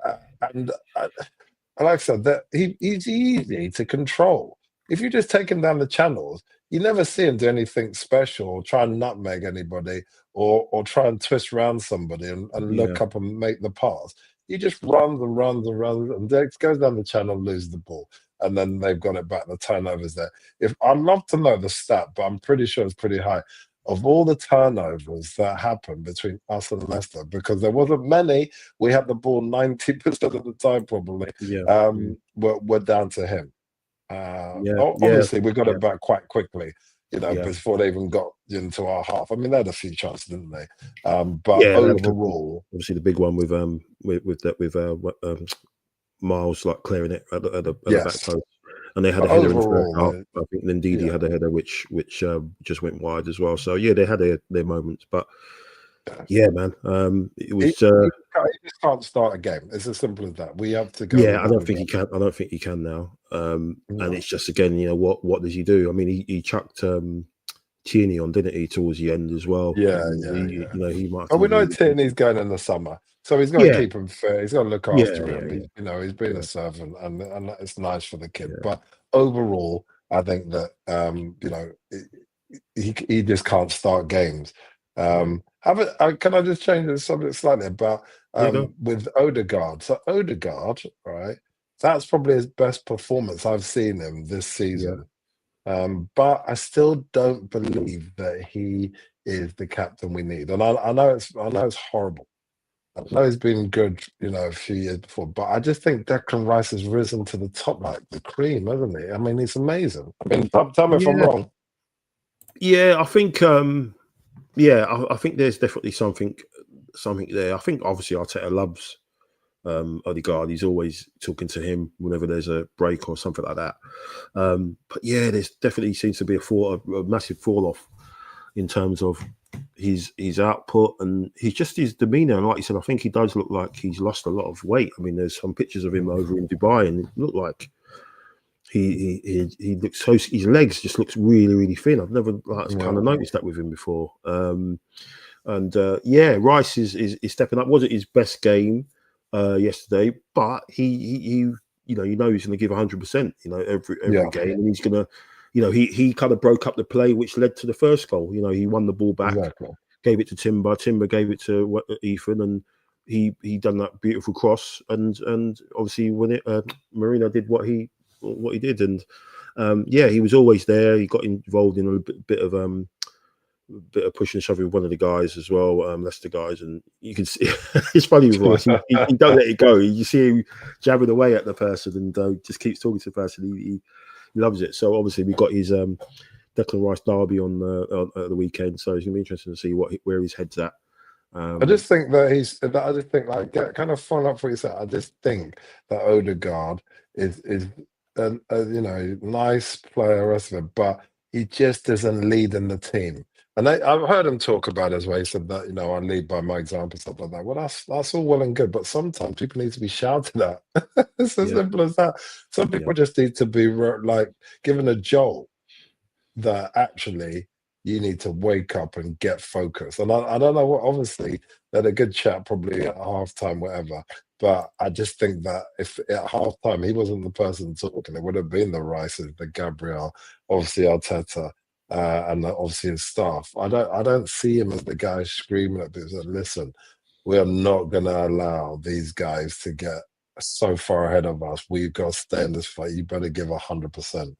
Uh, and like I said, that he's easy to control. If you just take him down the channels, you never see him do anything special or try and nutmeg anybody or try and twist around somebody and yeah, look up and make the pass. He just runs and runs and runs and goes down the channel, loses the ball, and then they've got it back. The turnovers there. If I'd love to know the stat, but I'm pretty sure it's pretty high. Of all the turnovers that happened between us and Leicester, because there wasn't many, we had the ball 90% of the time probably. yeah, mm, We're down to him. yeah, yeah, Obviously, we got yeah, it back quite quickly, yeah, before they even got into our half. I mean, they had a few chances, didn't they? But yeah. overall, Obviously, the big one with Miles like clearing it at the back yes. post, and they had But a header in the first overall, half. I think Ndidi yeah, had a header which just went wide as well. So yeah, they had their moments, but yeah. yeah, man, it He, was. he just can't start a game. It's as simple as that. We have to go Yeah, with I what don't we think got. he can. I don't think he can now. And No. it's just again, what does he do? I mean, he chucked Tierney on, didn't he, towards the end as well? Yeah, And yeah, yeah. he might have But to we know remove him. Tierney's going in the summer, so he's got to Yeah, keep him fair. He's got to look yeah, after yeah, him. yeah, He's been yeah, a servant, and it's nice for the kid. yeah, But overall, I think that he just can't start games. yeah. Can I just change the subject slightly about Yeah, go. with Odegaard? So Odegaard, right? That's probably his best performance I've seen him this Yeah, season. But I still don't believe that he is the captain we need. And I know it's horrible. I know he's been good, a few years before, but I just think Declan Rice has risen to the top like the cream, hasn't he? I mean, he's amazing. I mean, tell me if I'm yeah, wrong. yeah. I think, yeah, I think there's definitely something there. I think obviously Arteta loves Odegaard. He's always talking to him whenever there's a break or something like that. But yeah, there's definitely seems to be a massive fall off in terms of his output and his demeanor. And like you said, I think he does look like he's lost a lot of weight. I mean, there's some pictures of him over in Dubai, and it looked like he looks so his legs just looks really really thin. I've never kind Yeah, of noticed that with him before. And yeah, Rice is stepping up. Wasn't his best game yesterday, but he he's going to give 100%. Every yeah, game, and he's going to. He kind of broke up the play, which led to the first goal. He won the ball back, exactly. gave it to Timber. Timber gave it to Ethan, and he done that beautiful cross. And obviously, when Merino did what he did, and yeah, he was always there. He got involved in a bit of pushing and shoving with one of the guys as well, Leicester guys, and you can see it's funny with Rice. He don't let it go. You see him jabbing away at the person and just keeps talking to the person. He loves it. So obviously we got his Declan Rice derby on the weekend. So it's going to be interesting to see where his head's at. I just think that I just think like kind of following up what you said. I just think that Odegaard is a nice player, rest of it, but he just isn't leading the team. And I've heard him talk about it as well. He said that I lead by my example, stuff like that. Well, that's all well and good, but sometimes people need to be shouted at. It's as Yeah, simple as that. Some yeah, people just need to be like given a jolt that actually you need to wake up and get focused. And I don't know what, obviously, they had a good chat probably at halftime, whatever. But I just think that if at halftime he wasn't the person talking, it would have been the Rices, the Gabriel, obviously Arteta, and obviously his staff. I don't see him as the guy screaming at people, listen, we are not going to allow these guys to get so far ahead of us. We've got to stay in this fight. You better give 100%.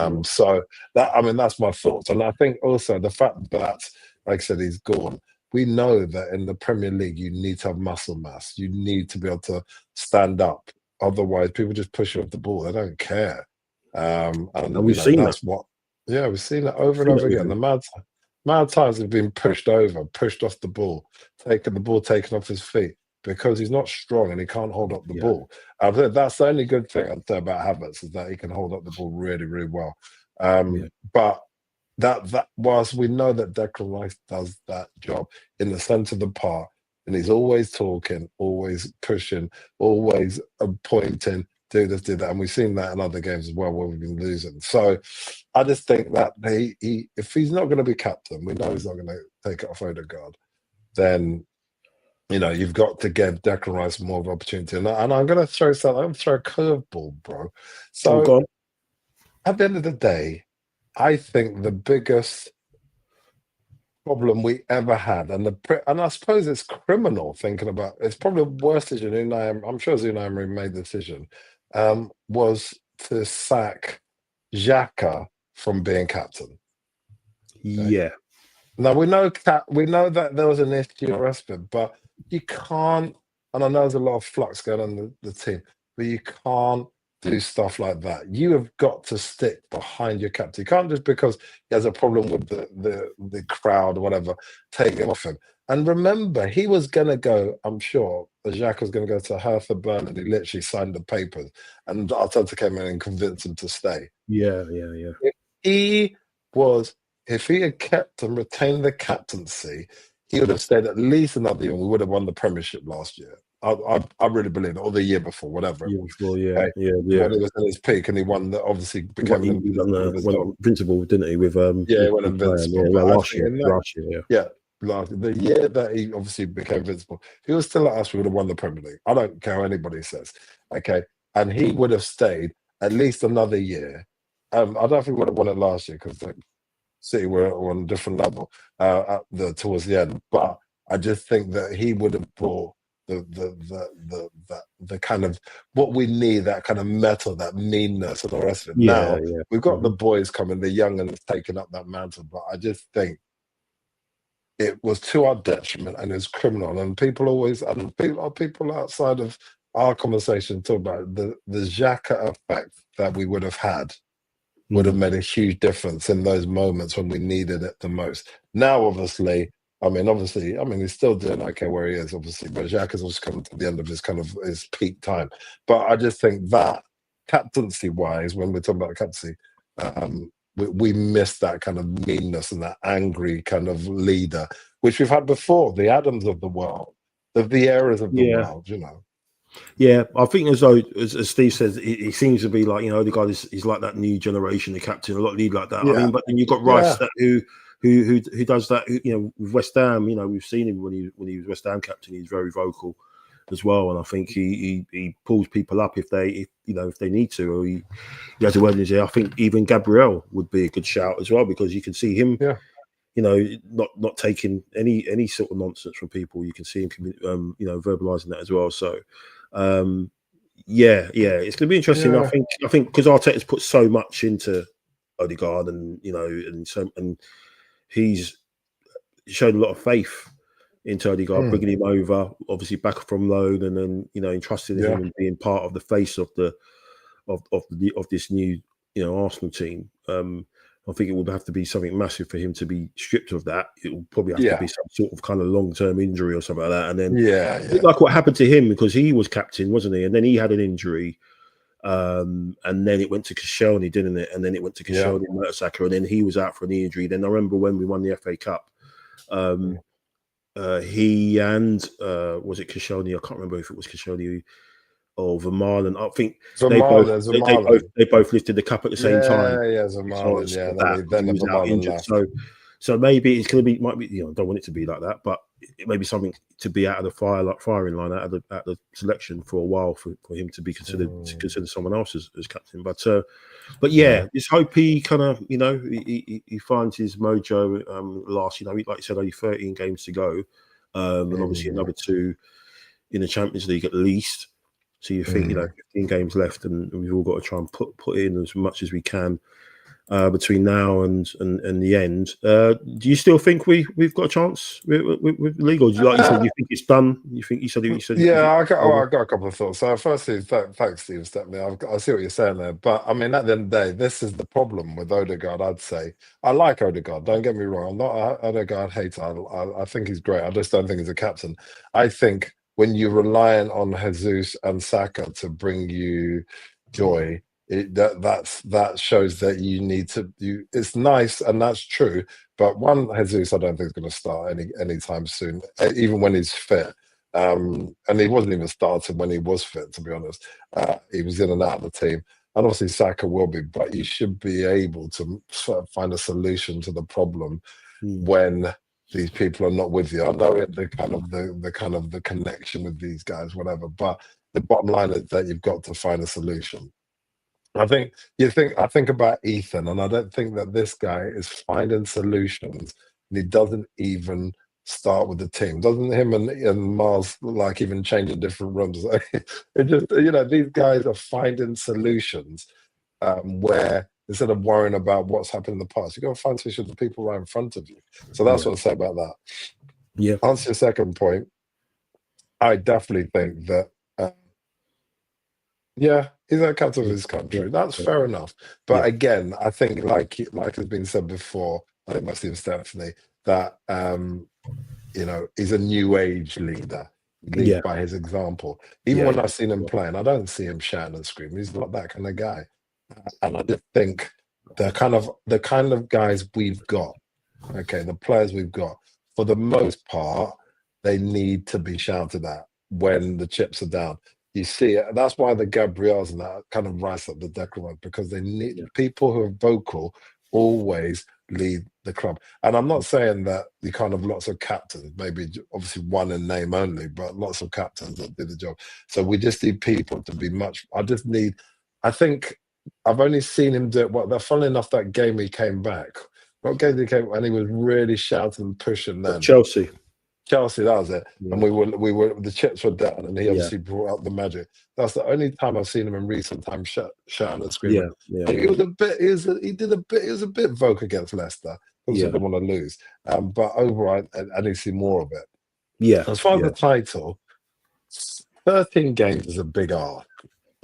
yeah, So that's my thoughts. And I think also the fact that, like I said, he's gone. We know that in the Premier League, you need to have muscle mass. You need to be able to stand up. Otherwise, people just push you off the ball. They don't care. and we've seen that. That's what. Yeah, we've seen it over We've and seen that over with again. him. The amount of times he's been pushed over, pushed off the ball, taken off his feet because he's not strong and he can't hold up the ball. I think that's the only good thing I'd say about Havertz is that he can hold up the ball really, really well. But that whilst we know that Declan Rice does that job in the centre of the park, and he's always talking, always pushing, always pointing, do this, do that. And we've seen that in other games as well where we've been losing. So I just think that he if he's not going to be captain, we know he's not going to take it off Odegaard, then, you know, you've got to give Declan Rice more of an opportunity. And I'm going to throw something, I'm going to throw a curveball, bro. So at the end of the day, I think the biggest problem we ever had, and I suppose it's criminal thinking about it's probably the worst decision. I'm sure Unai Emery made the decision, was to sack Xhaka from being captain. Okay? Yeah. Now we know that there was an issue or aspect, but you can't. And I know there's a lot of flux going on in the team, but you can't do stuff like that. You have got to stick behind your captain. You can't just because he has a problem with the crowd or whatever, take him off him. And remember, he was going to go, I'm sure, Jacques was going to go to Hertha Berlin. He literally signed the papers. And Arteta came in and convinced him to stay. Yeah. If he had kept and retained the captaincy, he would have stayed at least another year and we would have won the Premiership last year. I really believe it, or the year before, whatever. Yeah, when he was at his peak, and he won. Obviously, became invincible, didn't he? With he won invincible last year. The year that he obviously became invincible. If he was still at us, we would have won the Premier League. I don't care what anybody says. Okay, and he would have stayed at least another year. I don't think we would have won it last year because City were on a different level towards the end. But I just think that he would have brought the kind of what we need, that kind of metal, that meanness, and the rest of it. We've got the boys coming, the young and taking up that mantle, but I just think it was to our detriment and it's criminal. And people outside of our conversation talk about the Xhaka effect that we would have had. Would have made a huge difference in those moments when we needed it the most. Now, obviously, he's still doing okay where he is, obviously, but Xhaka is also coming to the end of his peak time. But I just think that captaincy-wise, when we're talking about captaincy, we missed that kind of meanness and that angry kind of leader, which we've had before, the Adams of the world, the Vieiras of the world, you know. Yeah, I think as though, as Steve says, he seems to be like, you know, the guy is like that new generation, the captain, a lot of lead like that. Yeah. I mean, but then you've got Rice that who does that, you know, with West Ham. You know, we've seen him when he was West Ham captain. He's very vocal as well, and I think he pulls people up if they need to, or he has a word in his ear. I think even Gabriel would be a good shout as well because you can see him. Yeah. You know, not taking any sort of nonsense from people. You can see him, verbalizing that as well. So, it's going to be interesting. Yeah. I think because Arteta's put so much into Odegaard, and and he's showed a lot of faith into Odegaard, bringing him over, obviously back from loan, and then entrusting him and being part of the face of this new Arsenal team. I think it would have to be something massive for him to be stripped of that. It will probably have to be some sort of kind of long-term injury or something like that. And then, like what happened to him, because he was captain, wasn't he? And then he had an injury, and then it went to Koscielny, didn't it? And then it went to Koscielny and Mertesacker, and then he was out for an injury. Then I remember when we won the FA Cup, he and was it Koscielny? I can't remember if it was Koscielny or Vermaelen. I think they both lifted the cup at the same time. Vermaelen. Then he was out injured. So maybe it's going to be, might be. I don't want it to be like that, but it may be something to be out of the firing line, out of the selection for a while for him to be considered someone else as captain. But just hope he kind of he finds his mojo. Last, like you said, only 13 games to go, and obviously another 2 in the Champions League at least. So you think 15 games left, and we've all got to try and put in as much as we can between now and the end. Do you still think we've got a chance with the league, or do you, like you said, you think it's done? You said you Yeah, I over? got a couple of thoughts. So, firstly, thanks, Steve Stepney. I see what you're saying there, but I mean, at the end of the day, this is the problem with Odegaard. I'd say I like Odegaard. Don't get me wrong. I'm not an Odegaard hater. I think he's great. I just don't think he's a captain. I think when you're relying on Jesus and Saka to bring you joy, that shows that you need to. It's nice and that's true. But one, Jesus, I don't think is going to start anytime soon, even when he's fit. And he wasn't even starting when he was fit, to be honest. He was in and out of the team. And obviously Saka will be, but you should be able to find a solution to the problem when these people are not with you. I know the kind of the connection with these guys, whatever, but the bottom line is that you've got to find a solution. I think about Ethan, and I don't think that this guy is finding solutions, and he doesn't even start with the team. Doesn't him and Mars like even change in different rooms? It just these guys are finding solutions where instead of worrying about what's happened in the past, you got to find solutions for people right in front of you. So that's what I say about that. Yeah. Answer your second point. I definitely think that. Yeah, he's a captain of his country. That's fair enough. But again, I think like has been said before, I think by Steve Stephanie, that he's a new age leader. He leads by his example. Even when I've seen him playing, I don't see him shouting and screaming. He's not that kind of guy. And I just think the kind of guys we've got, okay, the players we've got, for the most part, they need to be shouted at when the chips are down. You see it. That's why the Gabriels and that kind of rise up the Declan, because they need people who are vocal always lead the club. And I'm not saying that you can't have lots of captains, maybe obviously one in name only, but lots of captains that do the job. So we just need people to be I think I've only seen him do it. Well, funnily enough, that game he came back. What game did he came and he was really shouting and pushing then? Chelsea, that was it. And we were the chips were down, and he obviously brought out the magic. That's the only time I've seen him in recent times shouting and screaming. He was a bit vocal against Leicester because he didn't want to lose. But overall, I need to see more of it. Yeah. As far as the title, 13 games is a big ask,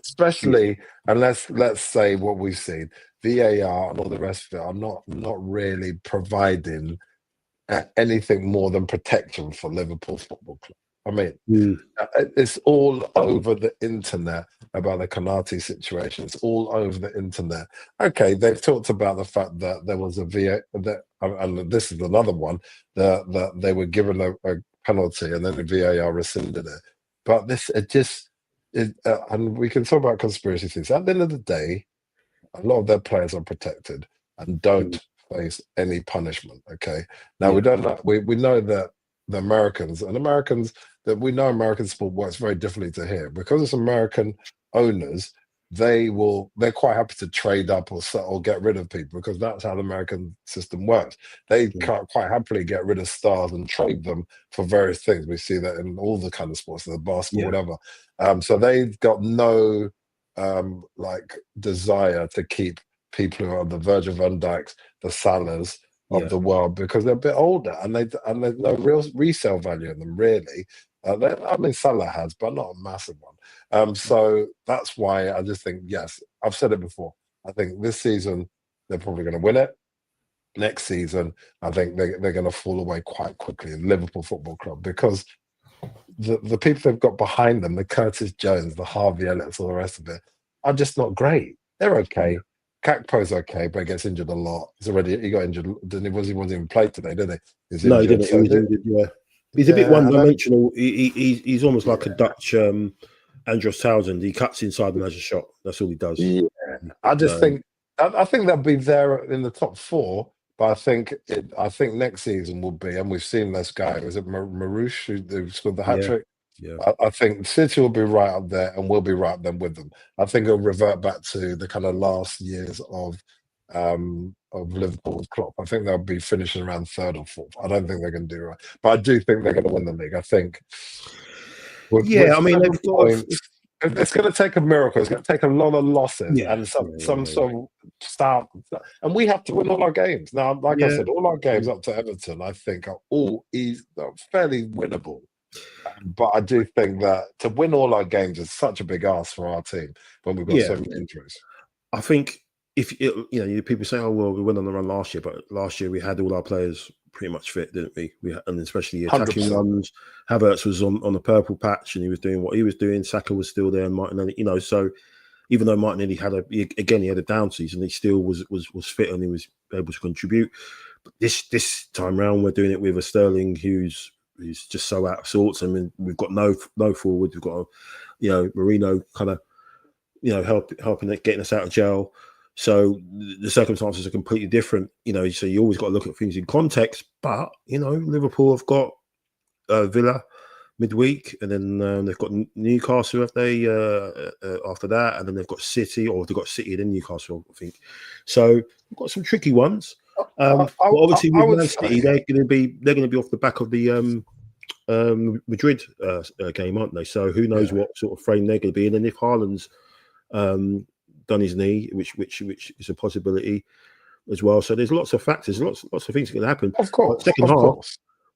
especially unless let's say what we've seen, VAR and all the rest of it are not really providing anything more than protection for Liverpool Football Club. I mean, it's all over the internet about the Konate situation. It's all over the internet. Okay, they've talked about the fact that there was a and this is another one, that they were given a penalty and then the VAR rescinded it. But and we can talk about conspiracy theories. At the end of the day, a lot of their players are protected and don't face any punishment. Okay. Now we don't know. We know that the Americans that we know American sport works very differently to here because it's American owners. They're quite happy to trade up or get rid of people because that's how the American system works. They can't quite happily get rid of stars and trade them for various things. We see that in all the kind of sports, the basketball, whatever. So they've got no desire to keep people who are on the Virgil van Dijks, the Salahs of the world, because they're a bit older and there's no real resale value in them, really. I mean, Salah has, but not a massive one. So that's why I just think, yes, I've said it before. I think this season they're probably going to win it. Next season, I think they're going to fall away quite quickly in Liverpool Football Club because the people they've got behind them, the Curtis Jones, the Harvey Elliott's, all the rest of it, are just not great. They're okay. Kakpo's okay, but he gets injured a lot. He got injured. He wasn't even played today, did he? He didn't. He was injured. Yeah, he's a bit one-dimensional. He's almost like a Dutch Andros Townsend. He cuts inside and has a shot. That's all he does. Yeah, I just think they'll be there in the top four. But I think next season will be, and we've seen this guy. Was it Marouche who scored the hat trick? Yeah. I think City will be right up there, and we'll be right up there with them. I think it'll revert back to the kind of last years of Liverpool's Klopp. I think they'll be finishing around third or fourth. I don't think they're going to do right, but I do think they're going to win the league. I think. I mean, they've got It's going to take a miracle. It's going to take a lot of losses Yeah, and some sort of start. And we have to win all our games. Now, like I said, all our games up to Everton, I think, are all fairly winnable. But I do think that to win all our games is such a big ask for our team when we've got so many injuries. I think if people say, "Oh well, we went on the run last year," but last year we had all our players pretty much fit, didn't we? And especially the attacking 100%. ones. Havertz was on the purple patch and he was doing what he was doing. Saka was still there, and Martinelli, so even though Martinelli had a down season, he still was fit and he was able to contribute. But this time round, we're doing it with a Sterling who's just so out of sorts. I mean, we've got no forward. We've got Merino kind of helping getting us out of jail. So the circumstances are completely different, so you always got to look at things in context. But, Liverpool have got Villa midweek, and then they've got Newcastle after that, and then they've got City, or they've got City and then Newcastle, I think. So we've got some tricky ones. But obviously with Man City, they're going to be off the back of the Madrid game, aren't they? So who knows what sort of frame they're going to be in, and if Haaland's done his knee, which is a possibility as well. So there's lots of factors, lots of things that can happen. Of course.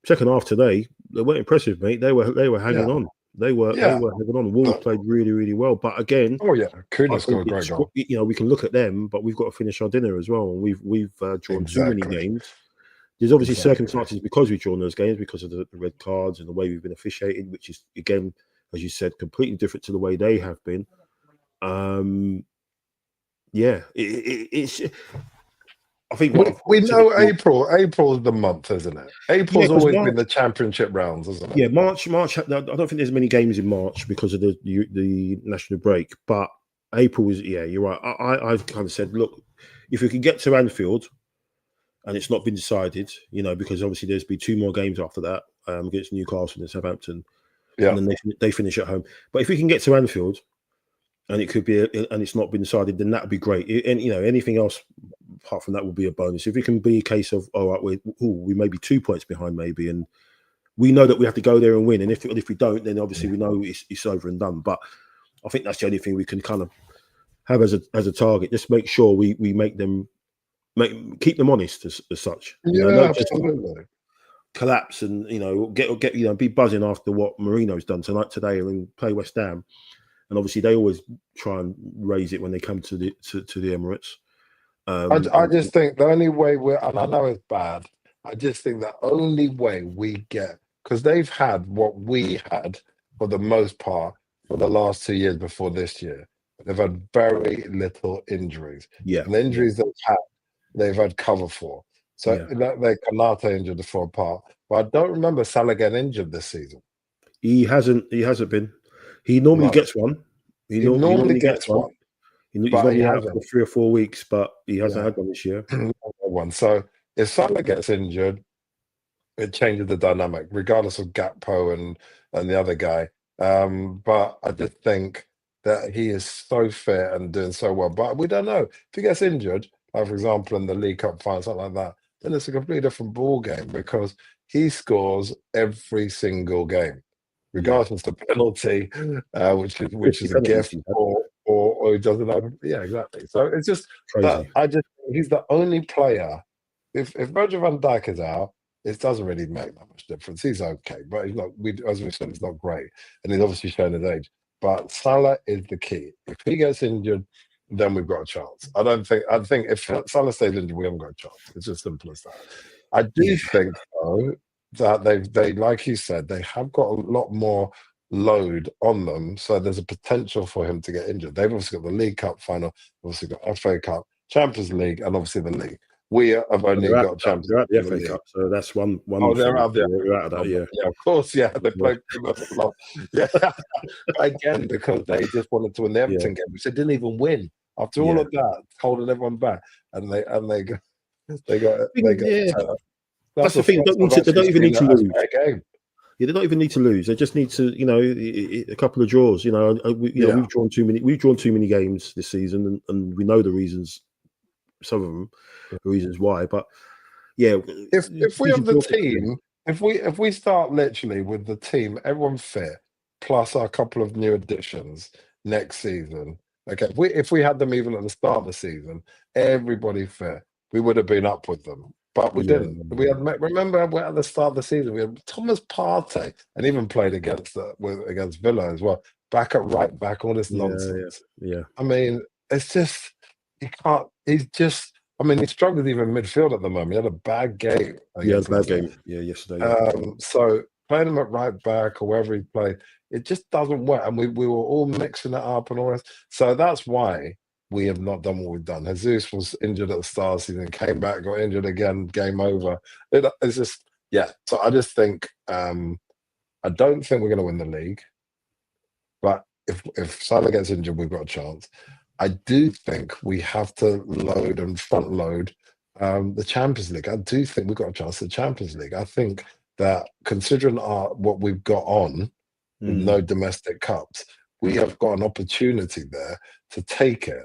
Second half today, they weren't impressive, mate. They were hanging on. They were hanging on. Wolves played really, really well. But again, Kuna scored a great goal. We can look at them, but we've got to finish our dinner as well. And we've drawn too many games. There's obviously circumstances because we've drawn those games because of the red cards and the way we've been officiated, which is, again, as you said, completely different to the way they have been. It's. I think we know April. April is the month, isn't it? April's always been the championship rounds, isn't it? Yeah, March. I don't think there's many games in March because of the national break. But April is. Yeah, you're right. I've kind of said, look, if we can get to Anfield, and it's not been decided, because obviously there's been 2 more games after that against Newcastle and Southampton, and then they finish at home. But if we can get to Anfield, and it could be, and it's not been decided, then that would be great. And anything else apart from that will be a bonus. If it can be a case of, all right, we may be 2 points behind, maybe, and we know that we have to go there and win. And if we don't, then obviously we know it's over and done. But I think that's the only thing we can kind of have as a target. Just make sure we make them keep them honest as such. Absolutely. Collapse and get be buzzing after what Merino's done today and play West Ham. And obviously, they always try and raise it when they come to the Emirates. I just think the only way and I know it's bad, I just think the only way we get, because they've had what we had for the most part for the last 2 years before this year. They've had very little injuries. Yeah. And the injuries they've had cover for. So they Kanate injured the front part. But I don't remember Salah getting injured this season. He hasn't been. He normally gets one. He normally gets one. He's normally out for 3 or 4 weeks, but he hasn't had one this year. So if Salah gets injured, it changes the dynamic, regardless of Gakpo and the other guy. But I just think that he is so fit and doing so well. But we don't know. If he gets injured, like for example in the League Cup final, something like that, then it's a completely different ball game because he scores every single game, regardless of the penalty, which is a gift, or he doesn't have. Yeah, exactly. So it's just crazy. He's the only player. If Virgil van Dijk is out, it doesn't really make that much difference. He's okay, but he's not. As we said, it's not great, and he's obviously shown his age. But Salah is the key. If he gets injured, then we've got a chance. I think if Salah stays injured, we haven't got a chance. It's as simple as that. I do think though that they like you said, they have got a lot more load on them, so there's a potential for him to get injured. They've obviously got the League Cup final, obviously got FA Cup, Champions League, and obviously the league. We have only got Champions League. They're out the FA Cup, so that's one. Oh, they're out there. They're out of that, yeah, of course, yeah. They played a lot. Yeah, again because they just wanted to win the Everton game, which they didn't even win. After all of that, holding everyone back, and they got. That's the thing. They don't even need to lose. Yeah, they don't even need to lose. They just need to, a couple of draws. We've drawn too many. We've drawn too many games this season, and we know the reasons. Some of them, the reasons why. But if we have the team, if we start literally with the team, everyone fit, plus our couple of new additions, next season, okay, if we had them even at the start of the season, everybody fair, we would have been up with them. But we Yeah, didn't. We had remember at the start of the season we had Thomas Partey and even played against Villa as well. Back at right back, all this nonsense. yeah. I mean, it's just he can't. He's just. I mean, he struggles even midfield at the moment. He had a bad game Yeah, against bad Leicester. game. Yeah, yesterday. Yeah. So playing him at right back or wherever he played, it just doesn't work. And we were all mixing it up and all this. So that's why we have not done what we've done. Jesus was injured at the start of the season, came back, got injured again, game over. It's just, yeah. So I just think, I don't think we're going to win the league. But if Salah gets injured, we've got a chance. I do think we have to load and front load the Champions League. I do think we've got a chance at the Champions League. I think that considering what we've got on with no domestic cups, we have got an opportunity there to take it.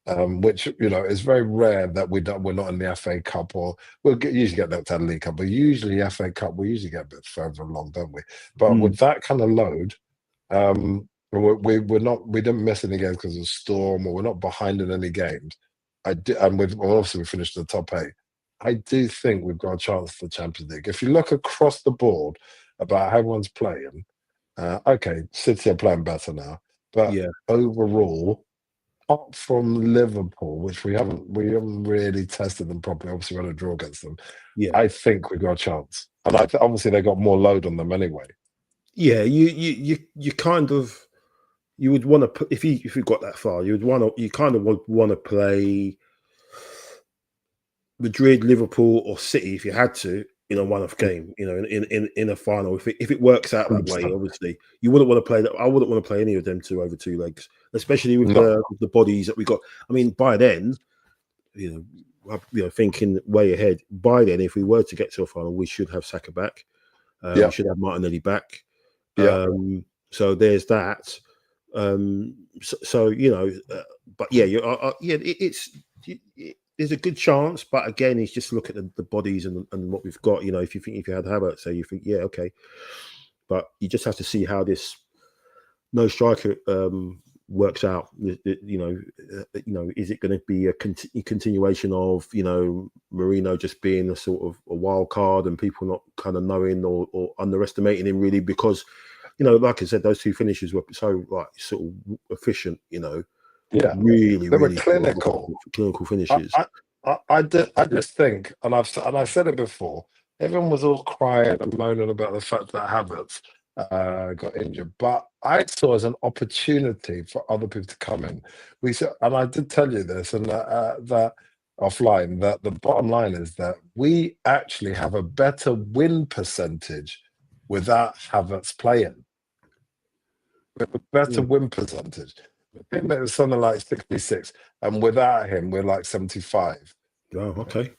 Which is very rare that we're not in the FA Cup, or usually get that to the League Cup, but usually FA Cup we usually get a bit further along, don't we? But with that kind of load, we didn't miss any games because of storm, or we're not behind in any games. Obviously we finished in the top 8. I do think we've got a chance for the Champions League. If you look across the board about how everyone's playing, okay, City are playing better now, but overall, apart from Liverpool, which we haven't really tested them properly. Obviously, we had a draw against them. Yeah, I think we've got a chance, and obviously they got more load on them anyway. Yeah, you kind of you would want to put if you got that far, you kind of would want to play Madrid, Liverpool, or City if you had to in a one-off game. In a final. If it works out that way, obviously you wouldn't want to play that. I wouldn't want to play any of them two over 2 legs, especially with the bodies that we got. I mean, by then, thinking way ahead. By then, if we were to get to a final, we should have Saka back. We should have Martinelli back. So there's that. But there's a good chance. But again, it's just look at the bodies and what we've got. If you had Havertz, so you think, yeah, okay. But you just have to see how this no striker works out. Is it going to be a continuation of Merino just being a sort of a wild card and people not kind of knowing or underestimating him really because like I said, those 2 finishes were so sort of efficient. Really, they were really clinical finishes. I just think, and I said it before. Everyone was all crying and moaning about the fact that Havertz got injured, but I saw as an opportunity for other people to come in. And I did tell you this, and that offline, that the bottom line is that we actually have a better win percentage without Havertz playing. We have a better win percentage. I think it was something like 66, and without him, we're like 75. Oh, okay.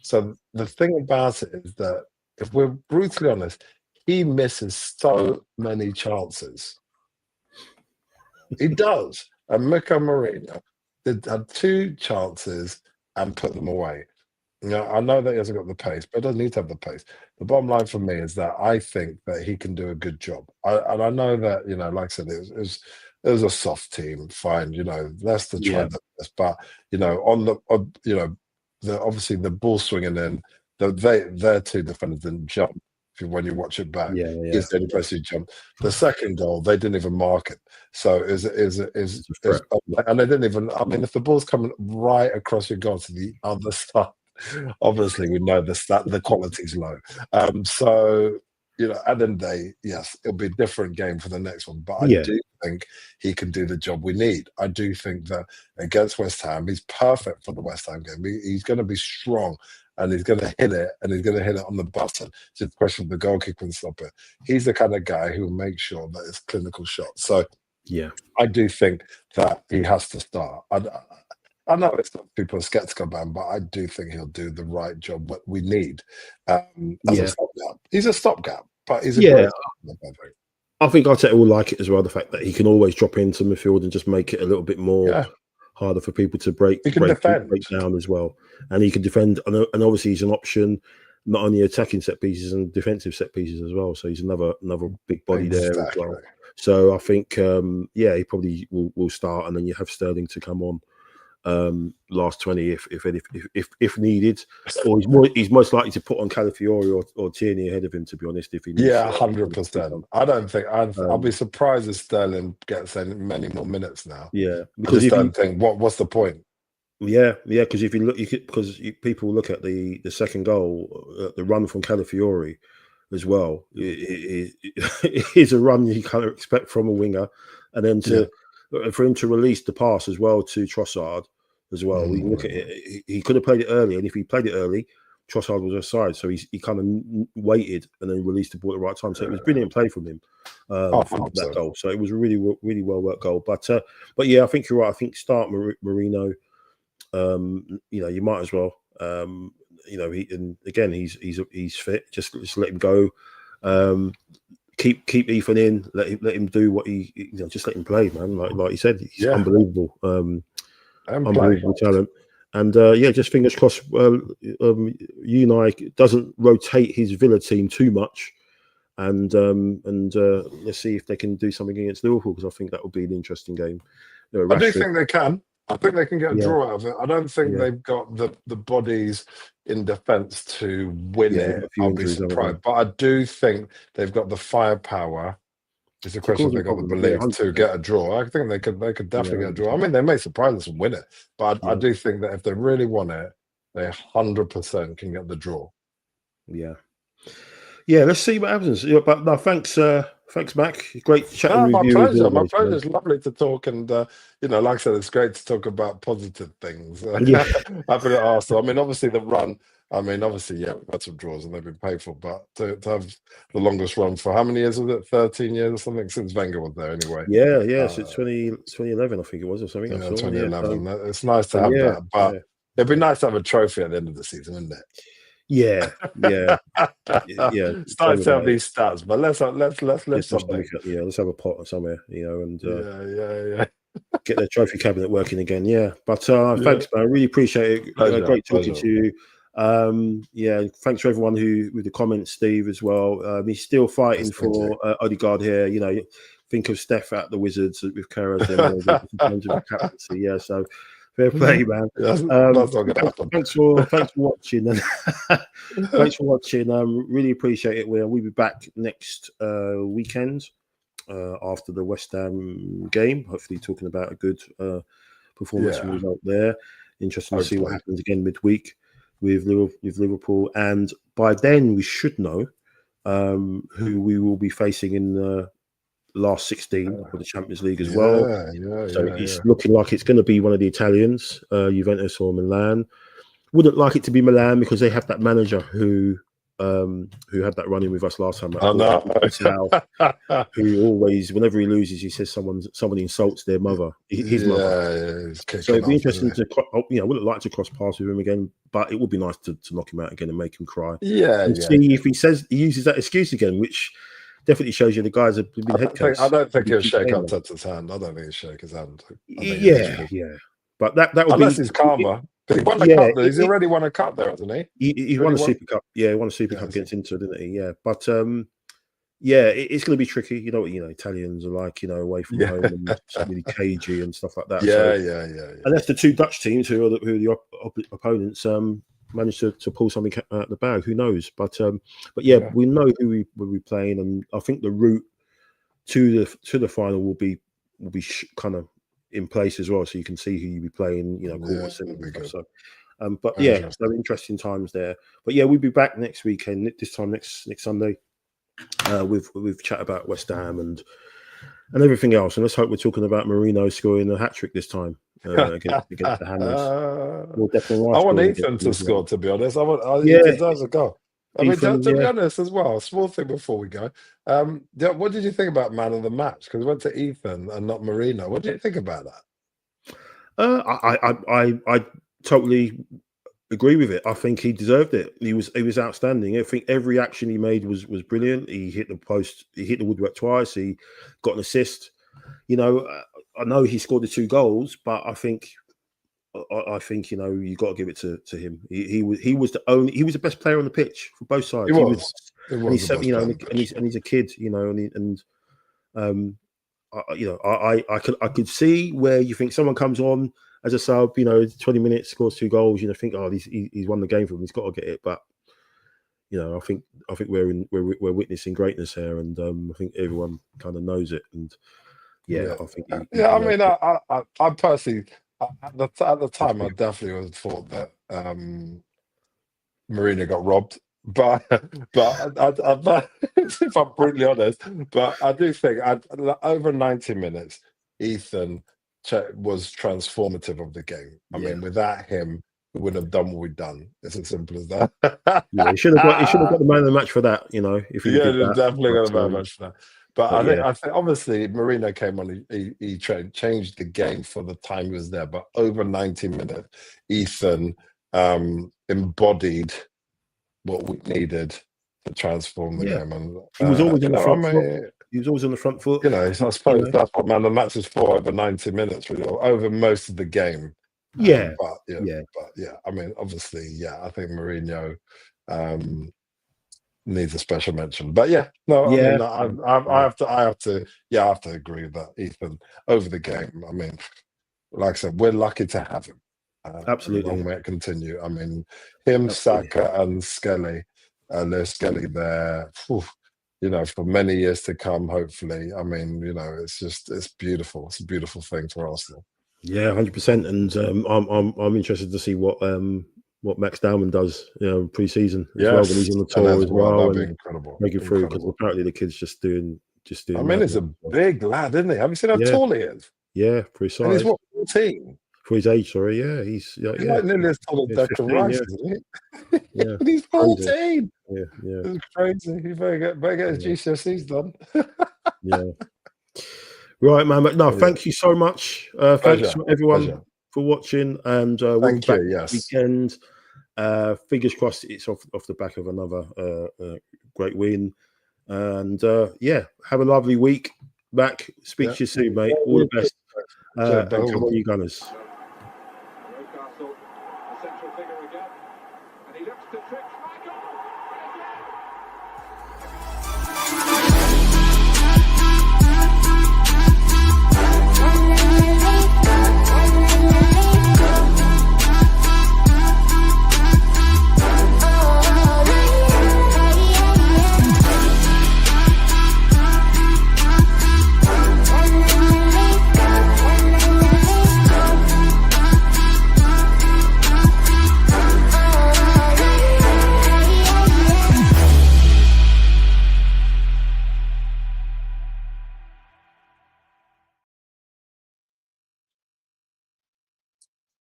So the thing about it is that if we're brutally honest, he misses so many chances. He does. And Mikel Merino had 2 chances and put them away. I know that he hasn't got the pace, but he doesn't need to have the pace. The bottom line for me is that I think that he can do a good job. And I know that, like I said, it was a soft team, fine. Leicester tried their best, but obviously the ball swinging in, their 2 defenders didn't jump. When you watch it back, he's the only person who jumped. The second goal, they didn't even mark it, so and they didn't even. I mean, if the ball's coming right across your goal to the other side, obviously we know the quality's low. So at the end of the day, yes, it'll be a different game for the next one. But I do think he can do the job we need. I do think that against West Ham, he's perfect for the West Ham game. He's going to be strong. And he's going to hit it, and he's going to hit it on the button. It's just a question of the goalkeeper can stop it. He's the kind of guy who will make sure that it's clinical shots. So, I do think that he has to start. I know it's not people are skeptical about him, but I do think he'll do the right job. What we need as a stopgap. He's a stopgap, but he's a great stopgap, I think Arteta will like it as well. The fact that he can always drop into midfield and just make it a little bit more. Harder for people to break down as well, and he can defend. And obviously, he's an option, not only attacking set pieces and defensive set pieces as well. So he's another big body there as well. So I think, he probably will start, and then you have Sterling to come on last 20 if needed, or he's most likely to put on Calafiori or Tierney ahead of him, to be honest, if he needs. Yeah, 100%. I don't think I'll be surprised if Sterling gets many more minutes now. Yeah, because I just don't think what's the point? Yeah, because if you look, people look at the second goal, the run from Calafiori as well. It is a run you can't expect from a winger, and then for him to release the pass as well to Trossard as well. We look at it; he could have played it early, and if he played it early, Trossard was offside, so he kind of waited and then released the ball at the right time. So it was brilliant play from him for that goal. So it was a really well worked goal. But yeah, I think you're right. I think start Merino. You might as well. He's fit. Just let him go. Keep Ethan in. Let him do what just let him play, man. Like you said, he's unbelievable. Unbelievable talent. And just fingers crossed. Unai doesn't rotate his Villa team too much, and let's see if they can do something against Liverpool, because I think that would be an interesting game. I do think they can. I think they can get a draw out of it. I don't think they've got the bodies in defence to win it. I'll be surprised. But I do think they've got the firepower. It's a question if they've got the belief to get a draw. I think they could definitely get a draw. I mean, they may surprise us and win it. But I do think that if they really want it, they 100% can get the draw. Yeah. Yeah, let's see what happens. But no, thanks, Mac. Great chatting with you. My pleasure. My pleasure. It's lovely to talk, and like I said, it's great to talk about positive things. Happy to Arsenal. I mean, obviously the run. I mean, obviously, we've had some draws and they've been painful, but to have the longest run for how many years was it? 13 years or something since Wenger was there, anyway. Yeah. So it's 2011, I think it was, or something. Yeah, 2011. It's nice to have that, but it'd be nice to have a trophy at the end of the season, wouldn't it? Yeah. It's nice to have these stats, but let's lift something. Yeah, let's have a pot somewhere, and yeah. Get the trophy cabinet working again. Yeah, but thanks, man. I really appreciate it. Great talking to you. Thanks to everyone who with the comments, Steve as well. He's still fighting for Odegaard here. Think of Steph at the Wizards with Keras in terms of captaincy. Yeah, so. Fair play, man. That's not going to happen. Thanks for watching. Thanks for watching. Really appreciate it. We'll be back next weekend after the West Ham game. Hopefully, talking about a good performance and result there. Interesting to see what happens again midweek with Liverpool, and by then we should know who we will be facing in the last 16 for the Champions League as well. It's looking like it's going to be one of the Italians, Juventus or Milan. Wouldn't like it to be Milan because they have that manager who had that run-in with us last time. Who always, whenever he loses, he says someone insults their mother, his mother. So it'd be interesting to, I wouldn't like to cross paths with him again, but it would be nice to knock him out again and make him cry. See if he uses that excuse again, which definitely shows you the guys have been head coach. I don't think he'll shake Arteta's hand. I don't think he'll shake his hand. But that would unless he's calmer. He won a cup. He's already won a cup there, hasn't he? He won a Super Cup. Yeah, he won a Super Cup against Inter, didn't he? Yeah, but it's going to be tricky. You know what Italians are like. Away from home and really cagey and stuff like that. Unless the two Dutch teams who are the opponents managed to pull something out of the bag, who knows? But we know who we will be playing, and I think the route to the final will be kind of in place as well, so you can see who you be playing. So interesting times there. But we'll be back next weekend. This time next Sunday, with chat about West Ham and everything else. And let's hope we're talking about Merino scoring a hat trick this time. Against the Hammers. I want Ethan to score, to be honest. He deserves a goal. I mean, to be honest as well, a small thing before we go. What did you think about man of the match? Because it went to Ethan and not Merino. What did you think about that? I totally agree with it. I think he deserved it. He was outstanding. I think every action he made was brilliant. He hit the post, he hit the woodwork twice. He got an assist. I know he scored the 2 goals, but I think you got to give it to him. He was the best player on the pitch for both sides. He's a kid, I could see where you think someone comes on as a sub, 20 minutes, scores 2 goals, think, oh, he's won the game for him, he's got to get it. But I think we're witnessing greatness here, and I think everyone kind of knows it. And I think I mean, I personally at the time I definitely would have thought that Merino got robbed. But if I'm brutally honest, but I do think over 90 minutes, Ethan was transformative of the game. I mean, without him, we wouldn't have done what we've done. It's as simple as that. He should have got the man of the match for that. If he did that, definitely got the man of the match for that. But I think obviously Merino came on. He changed the game for the time he was there. But over 90 minutes, Ethan embodied what we needed to transform the game. And he was always on the front foot. He was always on the front foot. I suppose that's what man of the match is for, over 90 minutes, really, or over most of the game. But I mean, obviously, I think Mourinho needs a special mention. But I mean, I have to agree with that, Ethan, over the game. I mean, like I said, we're lucky to have him. Absolutely. Long may it continue. I mean, him, Saka, and Skelly, there's Skelly there, for many years to come, hopefully. I mean, it's beautiful. It's a beautiful thing for Arsenal. Yeah, 100%. And I'm interested to see what Max Dowman does, pre-season as well, when he's on the tour as well. That'd be incredible. Making through, because apparently the kid's just doing. I mean, he's a big lad, isn't he? Have you seen how tall he is? Yeah, for his size. And he's what, 14? For his age, sorry, he's like nearly as tall as Declan Rice, isn't he? Yeah, he's 14. Yeah. It's crazy. He better get his GCSEs done. Right, man. But no, thank you so much. Thanks to everyone for watching, and we'll be back this weekend. Fingers crossed it's off the back of another great win. And have a lovely week. Speak to you soon, mate. All the best. And come on, you Gunners.